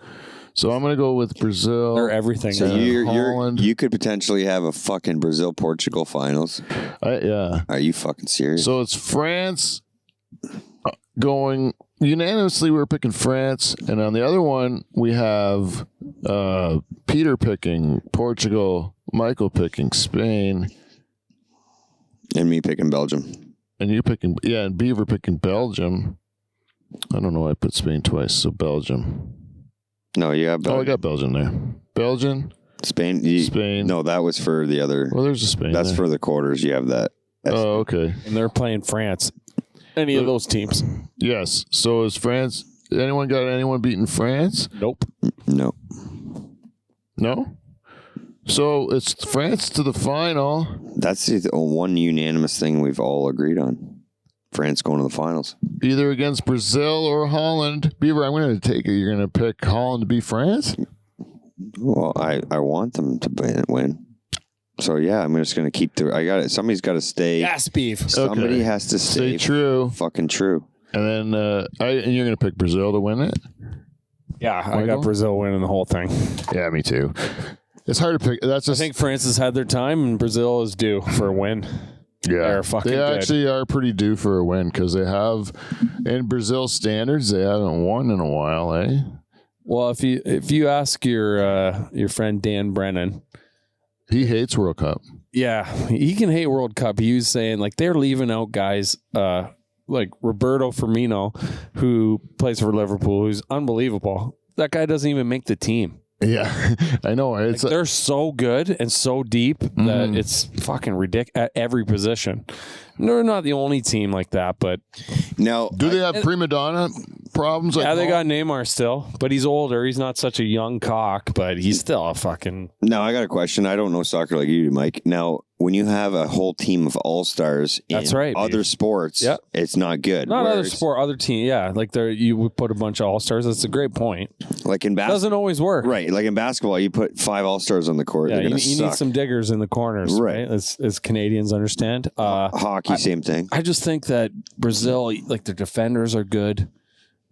So I'm gonna go with Brazil. They're everything. So Holland. you could potentially have a fucking Brazil-Portugal finals. Yeah. Are you fucking serious? So it's France going unanimously. We're picking France, and on the other one we have Peter picking Portugal, Michael picking Spain, and me picking Belgium. and you picking and Beaver picking Belgium. I don't know why I put Spain twice, so Belgium. No, you have Belgium. Oh, I got Belgium there. Belgium, Spain. Spain. No, that was for the other. Well, there's a Spain. That's there. for the quarters. You have that. Oh, okay. And they're playing France. Any of those teams. Yes. So is France? Anyone got anyone beating France? Nope. No. No. So it's France to the final. That's the one unanimous thing we've all agreed on. France going to the finals. Either against Brazil or Holland. Beaver, I'm going to take it. You're going to pick Holland to beat France? Well, I want them to win. So yeah, I'm just going to keep I got it. Somebody's got to stay. Yes, beef. Somebody Okay. has to Stay stay true. fucking true. And then and you're going to pick Brazil to win it? Yeah, I Michael? got Brazil winning the whole thing. Yeah, me too. It's hard to pick. That's I just think France has had their time and Brazil is due for a win. yeah. they're fucking they good. actually are pretty due for a win because they have, in Brazil standards, they haven't won in a while, eh? Well, if you ask your friend Dan Brennan, He hates World Cup. yeah, he can hate World Cup. He was saying like they're leaving out guys like Roberto Firmino, who plays for Liverpool, who's unbelievable. That guy doesn't even make the team. Yeah, I know. It's They're so good and so deep that it's fucking ridiculous at every position. They're not the only team like that, but Now, do they have prima donna problems? yeah, Like they got Neymar still, but he's older. He's not such a young cock, but he's still a fucking. now I got a question. I don't know soccer like you do, Mike. Now, when you have a whole team of all-stars in That's right, other Beef. sports, Yep. it's not good. Not other Whereas, sport, other team. Yeah, like there, you would put a bunch of all stars. That's a great point. like in basketball, Doesn't always work. right? Like in basketball, you put 5 all-stars on the court. Yeah, they're you going to need suck. some diggers in the corners, Right. right? As Canadians understand. Hockey, same thing. I just think that Brazil, like their defenders are good.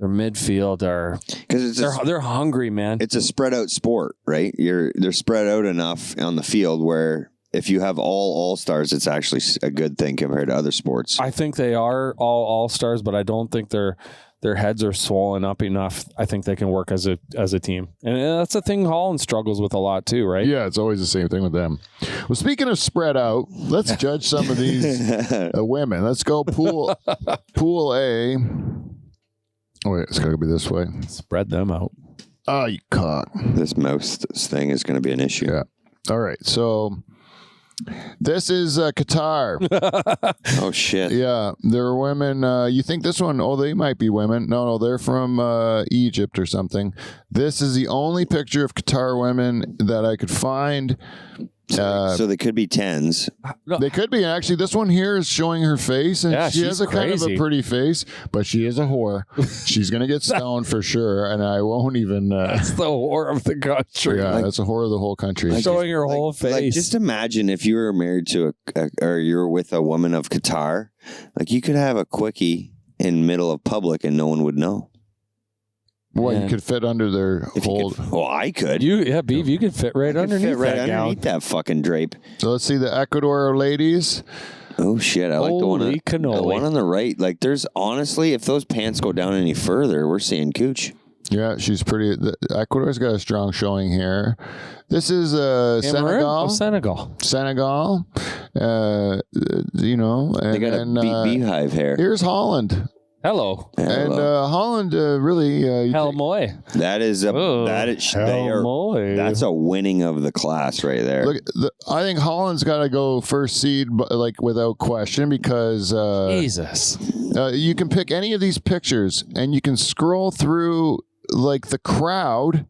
Their midfield are Because they're hungry, man. it's a spread out sport, right? They're spread out enough on the field where if you have all stars, it's actually a good thing compared to other sports. I think they are all stars, but I don't think their heads are swollen up enough. I think they can work as a team, and that's a thing Holland struggles with a lot too, right? Yeah, it's always the same thing with them. Well, speaking of spread out, let's judge some of these women. Let's go pool A. Oh, wait, it's got to be this way. Spread them out. Oh, you cock. This mouse thing is going to be an issue. Yeah. All right. So this is Qatar. Oh shit. Yeah, they're women. You think this one? Oh, they might be women. No, they're from Egypt or something. This is the only picture of Qatar women that I could find. So they could be 10s. They could be. Actually, this one here is showing her face, and Yeah, she has she's a kind of a crazy. pretty face, but she is a whore. She's gonna get stoned for sure, and I won't even. That's the whore of the country. Yeah, that's a whore of the whole country. Showing her whole face. Like, just imagine if you were married to or you're with a woman of Qatar, like you could have a quickie in middle of public and no one would know. Well, you Man. could fit under their If you hold. could, well, I could. Beef, you could fit right I could underneath fit right that underneath gown. that fucking drape. So let's see the Ecuador ladies. Oh shit! I like the one. Holy The cannoli. one on the right. Like, there's honestly, if those pants go down any further, we're seeing cooch. Yeah, she's pretty. Ecuador's got a strong showing here. This is Cameroon? Oh, Senegal. Senegal. Senegal. You know, and They got a then, beehive hair. here's Holland. Hello. And Holland really. Hell moy. That is they Hell are. moy. That's a winning of the class right there. Look, I think Holland's got to go first seed, like without question, because Jesus. you can pick any of these pictures and you can scroll through like the crowd,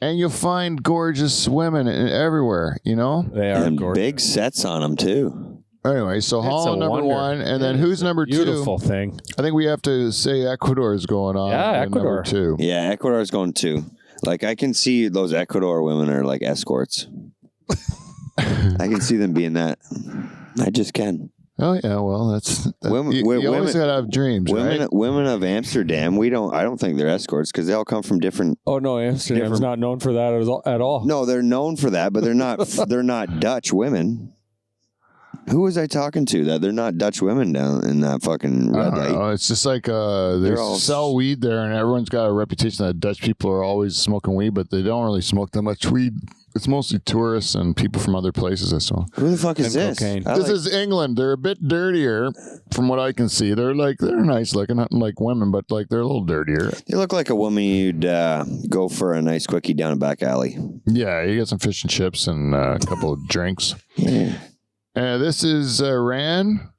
and you'll find gorgeous women everywhere. You know. They are and gorgeous. big sets on them too. Anyway, so It's Holland a number wonder. one, and then who's number Beautiful 2? thing. I think we have to say Ecuador is going on. Yeah, at Ecuador. Number 2. Yeah, Ecuador's going 2. Like I can see those Ecuador women are like escorts. I can see them being that. I just can. Oh yeah, well that's Women- you always women- gotta have dreams, Women, right? women of Amsterdam. I don't think they're escorts because they all come from different. Oh no, Amsterdam's Different- not known for that at all. No, they're known for that, but they're not. They're not Dutch women. Who was I talking to that they're not Dutch women down in that fucking I red don't light? know. It's just like they all- sell weed there, and everyone's got a reputation that Dutch people are always smoking weed, but they don't really smoke that much weed. It's mostly tourists and people from other places. I saw. Who the fuck is And this? cocaine. I This like- is England. They're a bit dirtier, from what I can see. They're nice looking, not like women, but like they're a little dirtier. They look like a woman you'd go for a nice quickie down a back alley. Yeah, you get some fish and chips and a couple of drinks. This is Iran.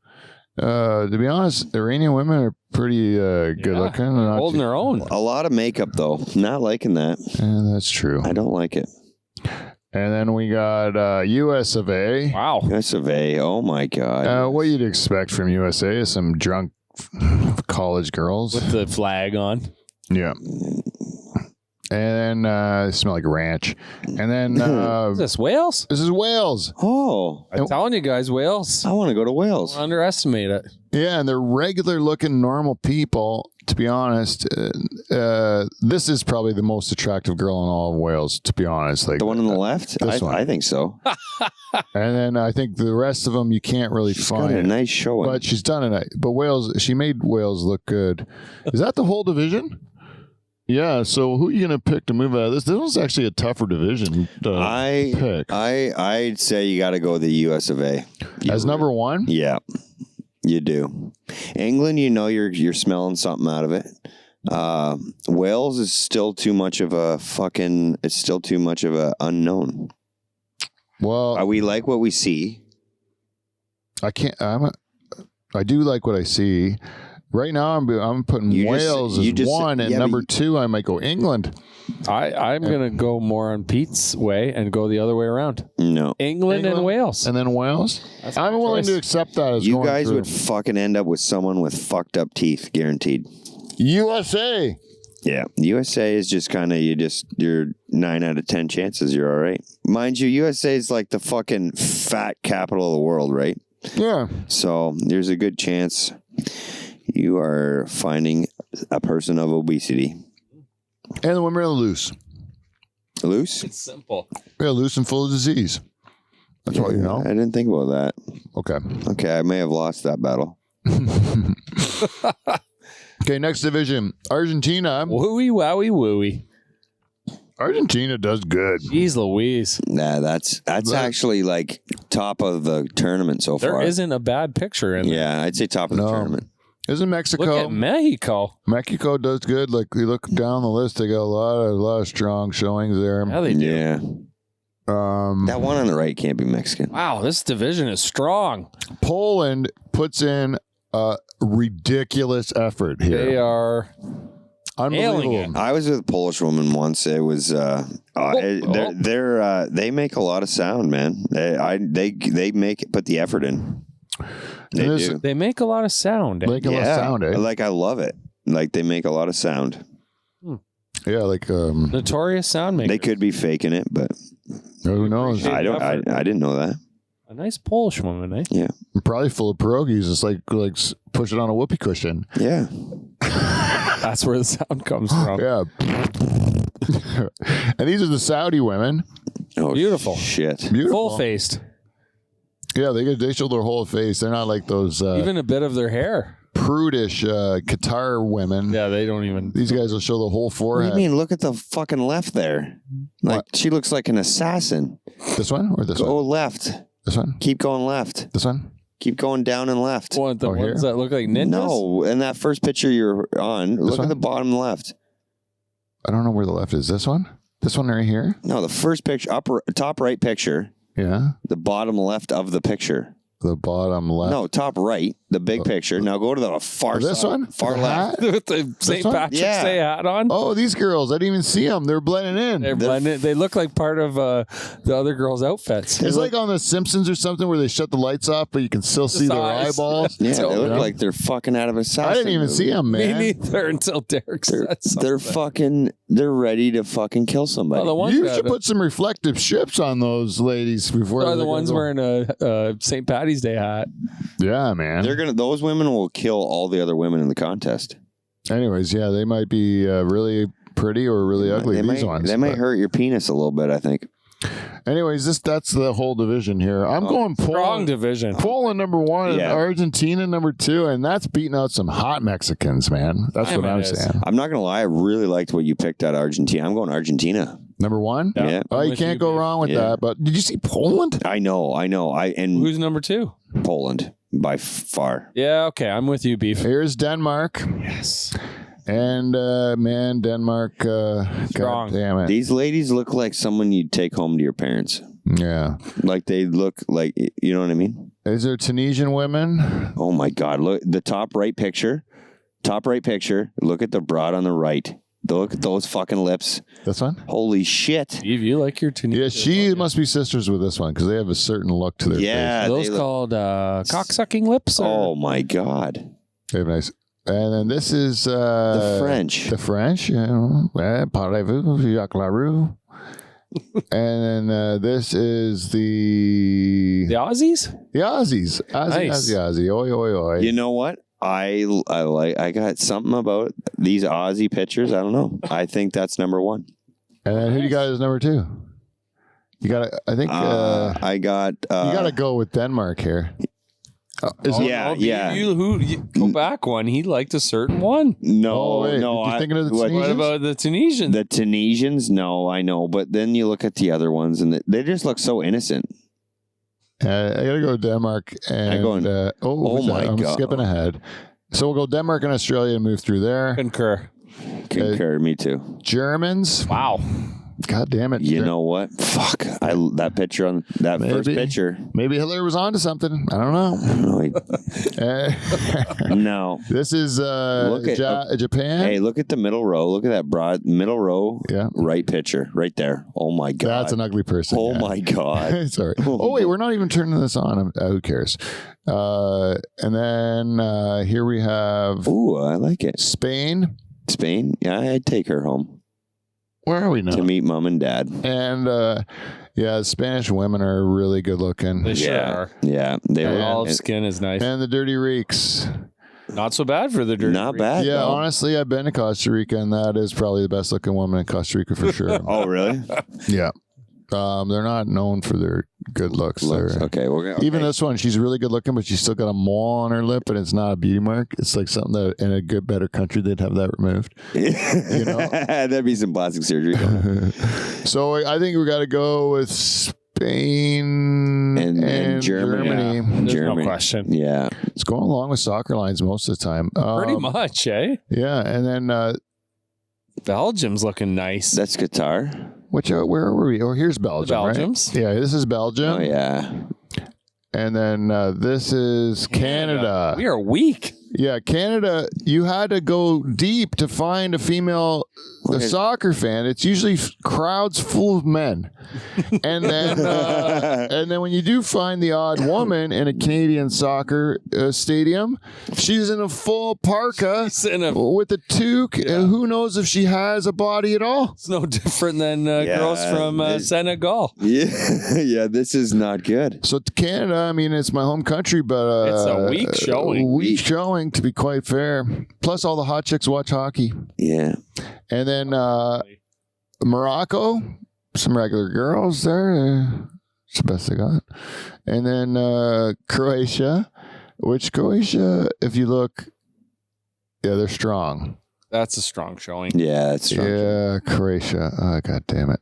To be honest, Iranian women are pretty good looking. Holding their own. A lot of makeup though. Not liking that. Yeah, that's true. I don't like it. And then we got US of A. Wow. US of A. Oh my god. What you'd expect from USA is some drunk college girls. With the flag on. Yeah. And then they smell like ranch. And then Is this Wales? this is Wales. Oh, I'm telling you guys, Wales. I want to go to Wales. Don't underestimate it. Yeah, and they're regular looking normal people. To be honest, this is probably the most attractive girl in all of Wales. To be honest, like The one on the left? This one. I think so. and then I think the rest of them you can't really She's got a find. nice showing. But she's done it. But Wales, she made Wales look good. Is that the whole division? Yeah. So who are you going to pick to move out of this? This one's actually a tougher division to pick. I'd say you got to go the US of A. As number one? Yeah, you do. England, you're smelling something out of it. Wales is still too much of a fucking. It's still too much of a unknown. Well, We like what we see. I can't. I do like what I see. Right now, I'm putting Wales as one, and number 2, I might go England. I'm going to go more on Pete's way and go the other way around. No, England and Wales. And then Wales. That's I'm my willing choice. to accept that as you going guys through. would fucking end up with someone with fucked up teeth, guaranteed. USA. Yeah, USA is just kind of you're 9 out of 10 chances you're all right. Mind you, USA is like the fucking fat capital of the world, right? Yeah. So there's a good chance you are finding a person of obesity. And the women are loose. Loose? It's simple. Yeah, loose and full of disease. That's all you know. I didn't think about that. Okay. Okay, I may have lost that battle. Okay, next division. Argentina. Wooey, wowie, wooey. Argentina does good. Jeez Louise. Nah, that's actually like top of the tournament so There far. isn't a bad picture in there. Yeah, I'd say top of the No. tournament. Isn't Mexico? Look at Mexico. Mexico does good. Like you look down the list, they got a lot of strong showings there. Yeah, they do. Yeah. That one on the right can't be Mexican. Wow, this division is strong. Poland puts in a ridiculous effort here. They are nailing it. Unbelievable. I was with a Polish woman once. It was they make a lot of sound, man. They put the effort in. They And this- do. They make a lot of sound. Like a lot of sound, eh? Like I love it. Like they make a lot of sound. Yeah, like Notorious sound maker. They could be faking it, but who knows? I didn't know that. A nice Polish woman, eh? Yeah. Probably full of pierogies. It's like push it on a whoopee cushion. Yeah. That's where the sound comes from. Yeah. And these are the Saudi women. Oh, Beautiful. shit. Beautiful. Full faced. Yeah, they show their whole face. They're not like those Even a bit of their hair. prudish Qatar women. Yeah, they don't even. These guys will show the whole What do forehead. you mean? Look at the fucking left there. Like she looks like an assassin. This one or this Go one? left. This one? Keep going left. This one? Keep going down and left. What, the ones that look like ninjas? No, in that first picture you're on, look one? at the bottom left. I don't know where the left is. This one? This one right here? No, the first picture, top right picture, Yeah. the bottom left of the picture. The bottom left. No, top right, the big picture. Now go to the far This side, one? far The left. hat? With the St. one? Patrick's Yeah. Day hat on. Oh, these girls. I didn't even see them. They're blending in. They're blended. They look like part of the other girls' outfits. It's like on The Simpsons or something where they shut the lights off, but you can still see their eyes. eyeballs. Yeah, they look Yeah. like they're fucking out of a I didn't even see them, Me man. neither until Derek said something. They're fucking. They're ready to fucking kill somebody. Oh, the ones You that- should put some reflective strips on those ladies before. are they the go- ones wearing a St. Patty's Day hat. Yeah, man. Those women will kill all the other women in the contest. Anyways, yeah, they might be really pretty or really ugly. They These might, ones. They might but- hurt your penis a little bit, I think. Anyways, that's the whole division here. I'm going Strong Poland. division. Poland number 1 and Yeah. Argentina number 2, and that's beating out some hot Mexicans, man. That's what Damn, I'm it is. saying. I'm not gonna lie, I really liked what you picked at Argentina. I'm going Argentina. Number 1. Yeah. Oh, you with can't you, go Beef. wrong with Yeah. that. But did you see Poland? I know. And Who's number 2? Poland by far. Yeah, okay. I'm with you, Beef. Here's Denmark. Yes. And man, Denmark. Strong. God damn it. These ladies look like someone you'd take home to your parents. Yeah. Like they look like, you know what I mean? Is there Tunisian women? Oh my God! Look, the top right picture. Look at the broad on the right. Look at those fucking lips. This one? Holy shit! Steve, you like your Tunisia? Yeah, she must be sisters with this one because they have a certain look to their Yeah, Are those they look- called cocksucking lips? Or? Oh my God! face. They have nice. And then this is The French. The French. Parlez-vous, Jacques Larue. And then this is The Aussies? the Aussies. Nice. Aussie. Oi, oi, oi. You know what? I got something about these Aussie pitchers. I don't know. I think that's number 1. And then who do you got as number 2? You got to, I think, I got. you got to go with Denmark here. Is it- Yeah, yeah. You go back one. He liked a certain one. No, Oh, wait, no. did you thinking of the what- Tunisians? What about the Tunisian? The Tunisians? No, I know. But then you look at the other ones, and they just look so innocent. I got to go Denmark. And, going- oh my I'm God. skipping ahead. So we'll go Denmark and Australia and move through there. Concur. Concur, me too. Germans. Wow. God damn it. You know what? Fuck. That picture on that first Maybe. picture. Maybe Hitler was onto something. I don't know. No, no. This is Look at- Japan. Hey, look at the middle row. Look at that broad middle row. Yeah. Right picture. Right there. Oh my God. That's an ugly person. Oh yeah. my God. Sorry. Oh wait, we're not even turning this on. Who cares? And then here we have Ooh, I like it. Spain. Spain. Yeah, I'd take her home Where are we now? to meet mom and dad. And yeah, Spanish women are really good looking. They sure Yeah. are. Yeah. They were Olive skin is nice. And the dirty reeks. Not so bad for the dirty. not Reeks. bad. Yeah, though. honestly, I've been to Costa Rica, and that is probably the best looking woman in Costa Rica for sure. Oh, really? Yeah. They're not known for their good looks. Looks. They're- Okay. We're gonna. Even this one, she's really good looking, but she's still got a mole on her lip, and it's not a beauty mark. It's like something that in a good, better country they'd have that removed. you know? That'd be some plastic surgery. So I think we got to go with Spain And Germany. Yeah, there's Germany. no question. Yeah. It's going along with soccer lines most of the time. Pretty much, eh? Yeah, and then Belgium's looking nice. That's Qatar. where were we? Oh, here's Belgium. Belgium's? Right? Yeah, this is Belgium. Oh, yeah. And then this is Canada. We are weak. Yeah, Canada, you had to go deep to find a female soccer fan. It's usually crowds full of men. And then when you do find the odd woman in a Canadian soccer stadium, she's in a full parka She's in a- with a toque. Who knows if she has a body at all? It's no different than girls from this- Senegal. Yeah. Yeah. This is not good. So Canada, I mean, it's my home country, but It's a weak showing. Weak showing, to be quite fair. Plus, all the hot chicks watch hockey. Yeah. And then Morocco, some regular girls there. It's the best I got. And then Croatia, which Croatia, if you look, yeah, they're strong. That's a strong showing. Yeah. That's strong. Yeah, Croatia. Oh, God damn it.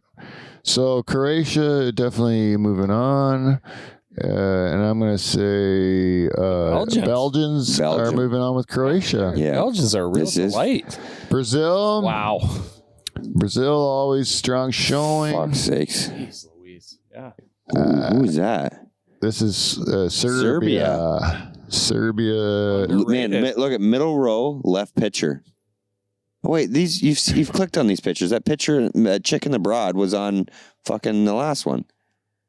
So Croatia, definitely moving on. And I'm going to say Belgians are Belgium. moving on with Croatia. Yeah. Belgians are a real This is- delight. Brazil. Wow. Brazil always strong showing. Fuck's sakes. Jeez Louise. Yeah. Who's that? This is Serbia. Serbia. Man, look at middle row, left pitcher. Oh, wait, these you've clicked on these pictures. That picture, Chicken Abroad, was on fucking the last one.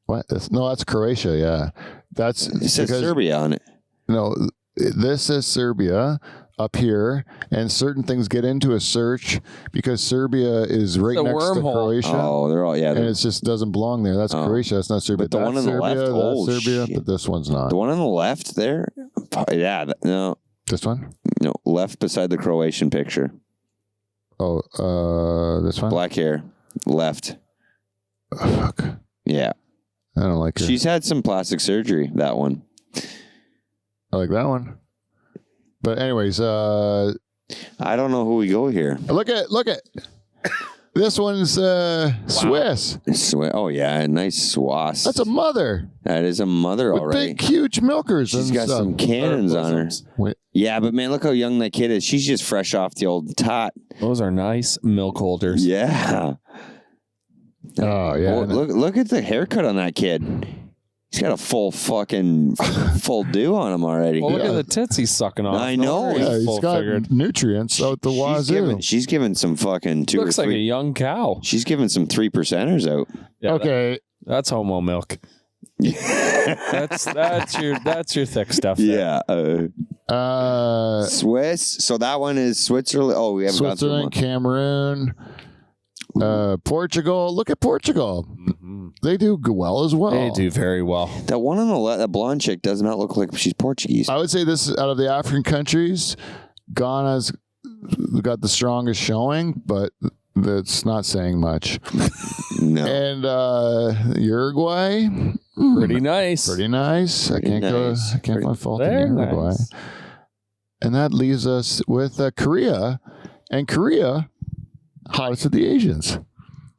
What? No, that's Croatia. Yeah, that's It says Serbia on it. No, this is Serbia up here, and certain things get into a search because Serbia is right The next to wormhole. Croatia. Oh, they're all And it just doesn't belong there. That's Croatia. That's not Serbia. But the that's one on the Serbia, left, that's oh, Serbia, shit. but this one's not. the one on the left there. Yeah, no, This one? left beside the Croatian picture. Oh, this one? Black hair, left. Oh, fuck. Yeah, I don't like her. she's had some plastic surgery. That one. I like that one. But anyways, I don't know who we go here. look at this one's Swiss. Oh yeah, nice swass. That's a mother That is a mother with already. big, huge milkers. She's and got stuff. some cannons on her. Wait, Yeah, but man, look how young that kid is. She's just fresh off the old tot. Those are nice milk holders. Yeah. oh yeah, Oh, look at the haircut on that kid. He's got a full do on him already. Well, look at the tits he's sucking off. I know. wonder yeah, he's got full-figured. nutrients out the wazoo. She's giving some fucking two Looks or like a three. young cow. She's giving some 3%ers out. Yeah, Okay, that's homo milk. That's your thick stuff. There. Yeah. Swiss. So that one is Switzerland. Oh, we haven't gone through Switzerland, Cameroon, Portugal. Look at Portugal. They do well as well. They do very well. that one on the left. That blonde chick does not look like she's Portuguese. I would say this out of the African countries, Ghana's got the strongest showing, but that's not saying much. No. And Uruguay, Pretty nice. pretty nice. I can't nice. find fault in Very Uruguay. nice. And that leaves us with Korea, and Korea, hottest of the Asians,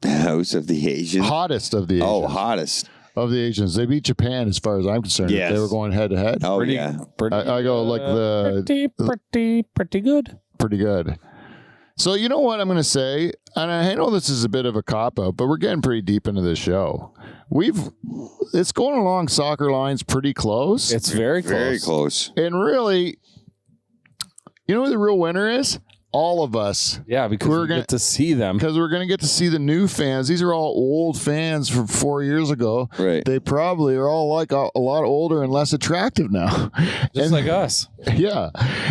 House of the Asians. hottest of the Asians. Oh, hottest. Of the Asians, they beat Japan as far as I'm concerned. Yes. If they were going head to head. Oh, Pretty, yeah. pretty, I go like pretty good. pretty good. So you know what I'm going to say, and I know this is a bit of a cop out, but we're getting pretty deep into this show. It's going along soccer lines pretty close, It's very close. Very close. and really, you know who the real winner is? All of us. Yeah, because We're we gonna- get to see them. Because we're going to get to see the new fans. These are all old fans from 4 years ago. Right. They probably are all like a lot older and less attractive now. Just like us. Yeah,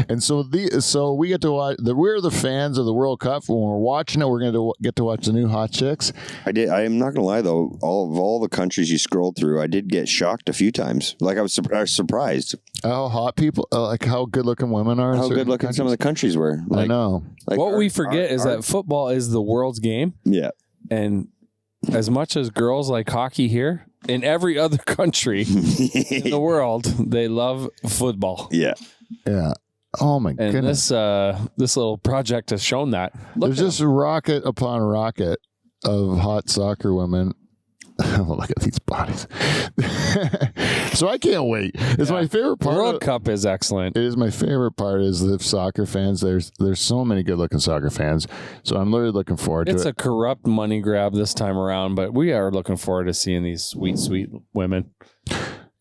and so we get to watch. We're the fans of the World Cup. When we're watching it, we're going to get to watch the new hot chicks. I am not gonna lie though. All the countries you scrolled through, I did get shocked a few times. Like I was surprised How hot people, like how good looking women are. in how certain good looking some of the countries were. I Like, know. like What our- we forget is that football is the world's game. Yeah. And as much as girls like hockey here, in every other country in the world, they love football. Yeah. Yeah. Oh my And goodness. this little project has shown that. Look There's just rocket upon rocket of hot soccer women. Look at these bodies. So I can't wait. It's my favorite the part. World of- Cup is excellent. It is my favorite part is the soccer fans. There's so many good looking soccer fans. So I'm literally looking forward to It's it. a corrupt money grab this time around, but we are looking forward to seeing these sweet, sweet women.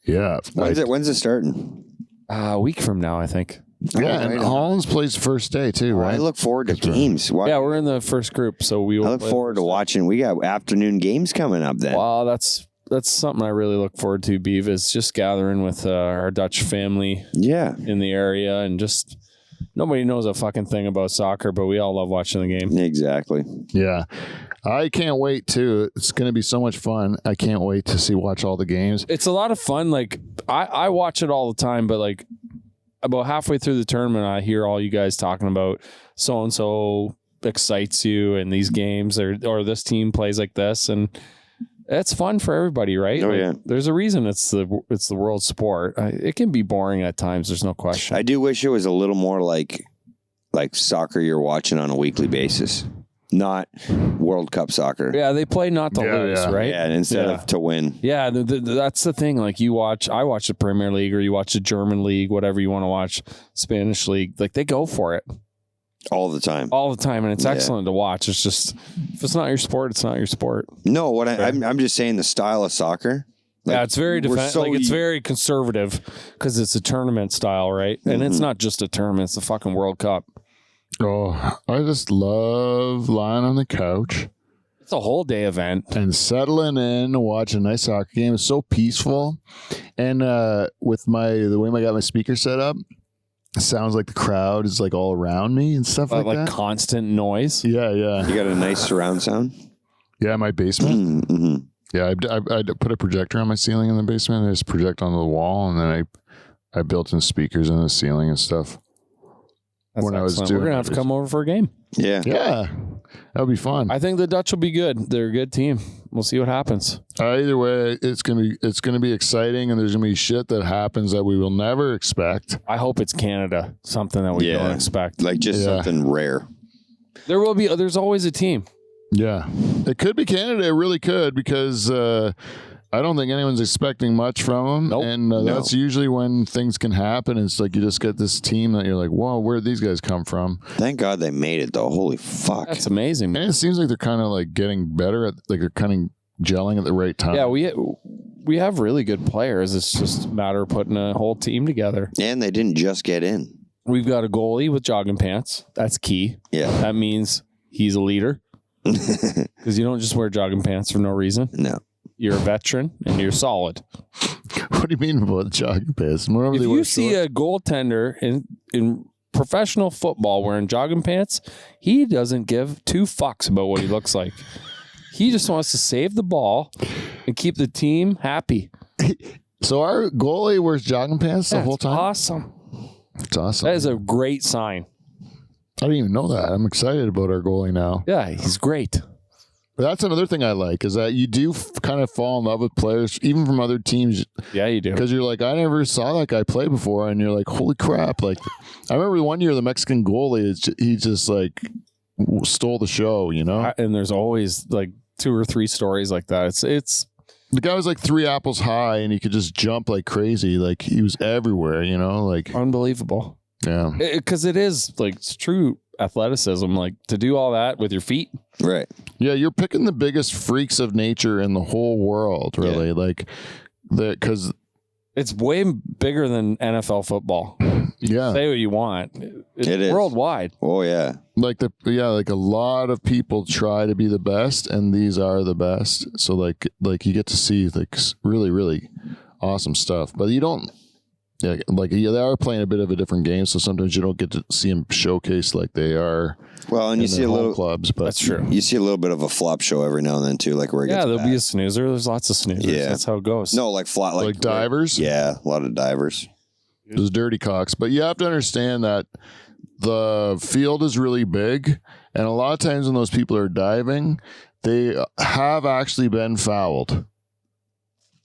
Yeah. When's it starting? A week from now, I think. Yeah, and right. Holland's plays first day too, I right? look forward to games. Yeah, we're in the first group, so we will. I look forward to watching. We got afternoon games coming up then. Wow, that's something I really look forward to. Beav is just gathering with our Dutch family Yeah. in the area, and just nobody knows a fucking thing about soccer, but we all love watching the game. Exactly. Yeah. I can't wait too. It's going to be so much fun. I can't wait to watch all the games. It's a lot of fun. Like I watch it all the time, but like about halfway through the tournament, I hear all you guys talking about so and so excites you, and these games or this team plays like this, and it's fun for everybody, right? Oh, Like, yeah. There's a reason it's the world sport. It can be boring at times. There's no question. I do wish it was a little more like soccer you're watching on a weekly basis. not World Cup soccer. Yeah, they play not to lose, right? Yeah, instead of to win. Yeah, that's the thing. Like I watch the Premier League, or you watch the German League, whatever you want to watch, Spanish League. Like they go for it All the time. and it's excellent to watch. It's just if it's not your sport, it's not your sport. No, what I'm just saying the style of soccer. Like, yeah, it's very it's very conservative because it's a tournament style, right? And it's not just a tournament; it's the fucking World Cup. Oh, I just love lying on the couch It's a whole day event. and settling in to watch a nice soccer game. It's so peaceful. And with the way I got my speaker set up, it sounds like the crowd is like all around me and stuff like that. Constant noise. Yeah. You got a nice surround sound. Yeah, my basement. Mm-hmm. Yeah, I put a projector on my ceiling in the basement. I just project onto the wall, and then I built in speakers in the ceiling and stuff. That's when I was excellent. doing We're gonna have to come over for a game. Yeah. Yeah, that would be fun. I think the Dutch will be good. They're a good team. We'll see what happens. Either way, it's gonna be exciting, and there's gonna be shit that happens that we will never expect. I hope it's Canada, something that we don't expect. Like just something rare. There's always a team. Yeah, it could be Canada. It really could, because I don't think anyone's expecting much from them. Nope. And that's usually when things can happen. It's like you just get this team that you're like, whoa, where'd these guys come from? Thank God they made it though. Holy fuck. That's amazing. And it seems like they're kind of like getting better at, like they're kind of gelling at the right time. Yeah, we have really good players. It's just a matter of putting a whole team together. And they didn't just get in. We've got a goalie with jogging pants. That's key. Yeah. That means he's a leader because you don't just wear jogging pants for no reason. No. You're a veteran and you're solid. What do you mean about jogging pants? If you see a goaltender in professional football wearing jogging pants, he doesn't give two fucks about what he looks like. He just wants to save the ball and keep the team happy. So our goalie wears jogging pants the whole time? Awesome. It's awesome. That is a great sign. I didn't even know that. I'm excited about our goalie now. Yeah, he's great. But that's another thing I like, is that you do kind of fall in love with players, even from other teams. Yeah, you do. Because you're like, I never saw that guy play before. And you're like, holy crap. Like, I remember one year the Mexican goalie, he just like stole the show, you know? And there's always like 2 or 3 stories like that. It's The guy was like 3 apples high, and he could just jump like crazy. Like, he was everywhere, you know? Like, unbelievable. yeah. Because it is like it's true athleticism, like to do all that with your feet. Right. Yeah, you're picking the biggest freaks of nature in the whole world, really. Yeah. Like, because It's way bigger than NFL football. yeah, Say what you want. It's It is. worldwide. Oh yeah. like a lot of people try to be the best, and these are the best. So like you get to see like really, really awesome stuff, but you don't. Yeah, they are playing a bit of a different game, so sometimes you don't get to see them showcase like they are. Well, and in you see their a home little clubs, but That's true. You see a little bit of a flop show every now and then too, like where it Yeah, gets there'll bad. be a snoozer. There's lots of snoozers. Yeah. That's how it goes. No, like flat, like divers. Yeah, a lot of divers. Those dirty cocks. But you have to understand that the field is really big, and a lot of times when those people are diving, they have actually been fouled.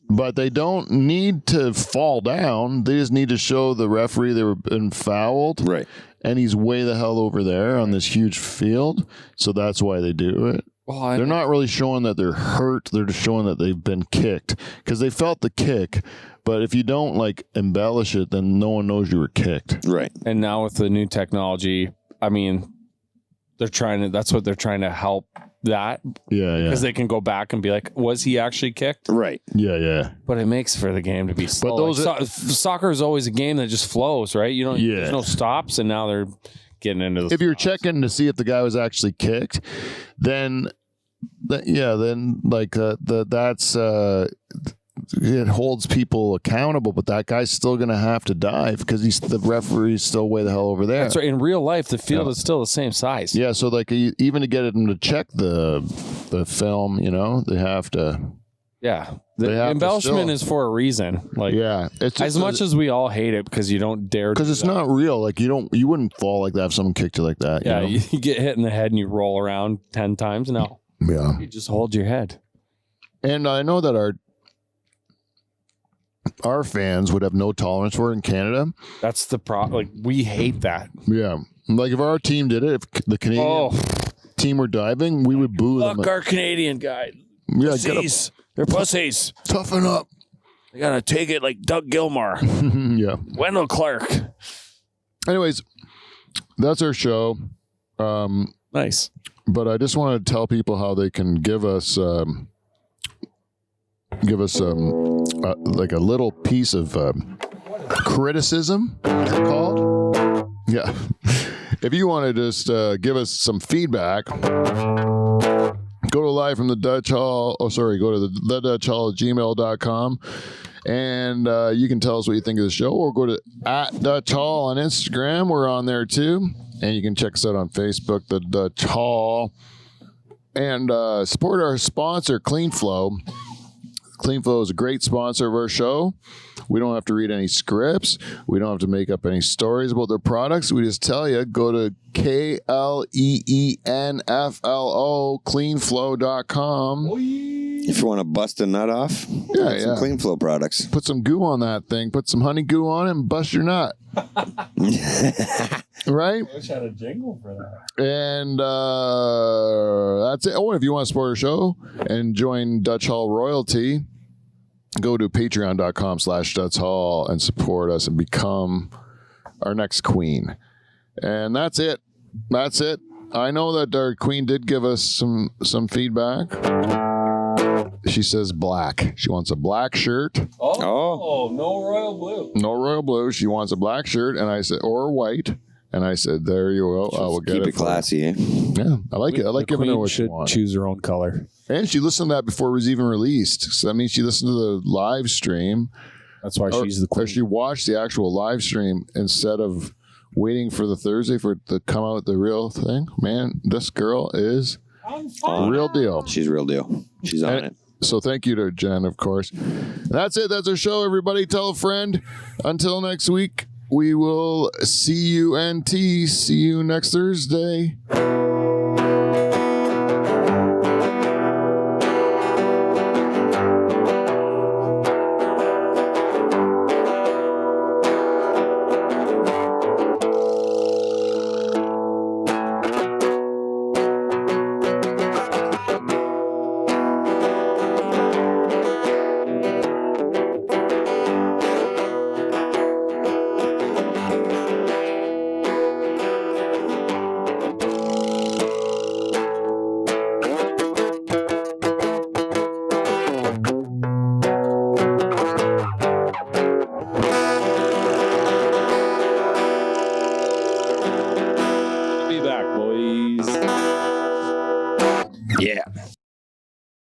But they don't need to fall down. They just need to show the referee they were been fouled. Right. And he's way the hell over there on this huge field. So that's why they do it. Well, They're not really showing that they're hurt. They're just showing that they've been kicked because they felt the kick. But if you don't like embellish it, then no one knows you were kicked. Right. And now with the new technology, I mean, that's what they're trying to help that Yeah, yeah. because they can go back and be like, was he actually kicked? Right. Yeah, yeah. But it makes for the game to be slow. those soccer is always a game that just flows, right? You don't. Yeah. There's no stops, and now they're getting into the. If you're checking to see if the guy was actually kicked, then that's it holds people accountable. But that guy's still going to have to dive because the referee's still way the hell over there. That's right. In real life, the field is still the same size. Yeah, so like even to get them to check the film, you know, they have to. Yeah. They The have to embellishment still- is for a reason. Like, Yeah, it's as much as we all hate it because you don't dare. because do it's that. not real. Like you wouldn't fall like that if someone kicked you like that. Yeah, you know? you get hit in the head and you roll around 10 times. No, Yeah. you just hold your head. And I know that our fans would have no tolerance for it in Canada. That's the problem. Like, we hate that. Yeah. Like if our team did it, if the Canadian Oh, team were diving, we would boo them. Fuck our Canadian guy. Yeah, Pussies. They're pussies. toughen up. They gotta take it like Doug Gilmore, Yeah. Wendell Clark. Anyways, that's our show. Nice. But I just want to tell people how they can give us like a little piece of criticism. Is it called? Yeah. If you want to just give us some feedback, go to Live from the Dutch Hall. Oh, sorry. Go to the Dutch Hall at gmail.com. And you can tell us what you think of the show, or go to @Dutch Hall on Instagram. We're on there too. And you can check us out on Facebook, the Dutch Hall. And support our sponsor, Clean Flow. Clean Flow is a great sponsor of our show. We don't have to read any scripts. We don't have to make up any stories about their products. We just tell you, go to KLEENFLO, cleanflow.com. If you want to bust a nut off, Yeah, some yeah. Clean Flow products. Put some goo on that thing. Put some honey goo on it and bust your nut. Right? I wish I had a jingle for that. And that's it. Oh, and if you want to support our show and join Dutch Hall Royalty, go to patreon.com/Dutch Hall and support us and become our next queen. And that's it. That's it. I know that our queen did give us some feedback. She says black. She wants a black shirt. Oh, no royal blue. No royal blue. She wants a black shirt, and I said, or white. And I said, there you go. I will get Keep it. it classy, eh? Yeah, I like it. I like giving her what she should wants. choose her own color. And she listened to that before it was even released. So that means she listened to the live stream. That's why she's the Or queen. she watched the actual live stream instead of waiting for the Thursday for it to come out the real thing. Man, this girl is the real deal. She's real deal. She's on it. So thank you to Jen, of course. That's it. That's our show, everybody. Tell a friend. Until next week, we will see you See you next Thursday. Be back, boys. Yeah.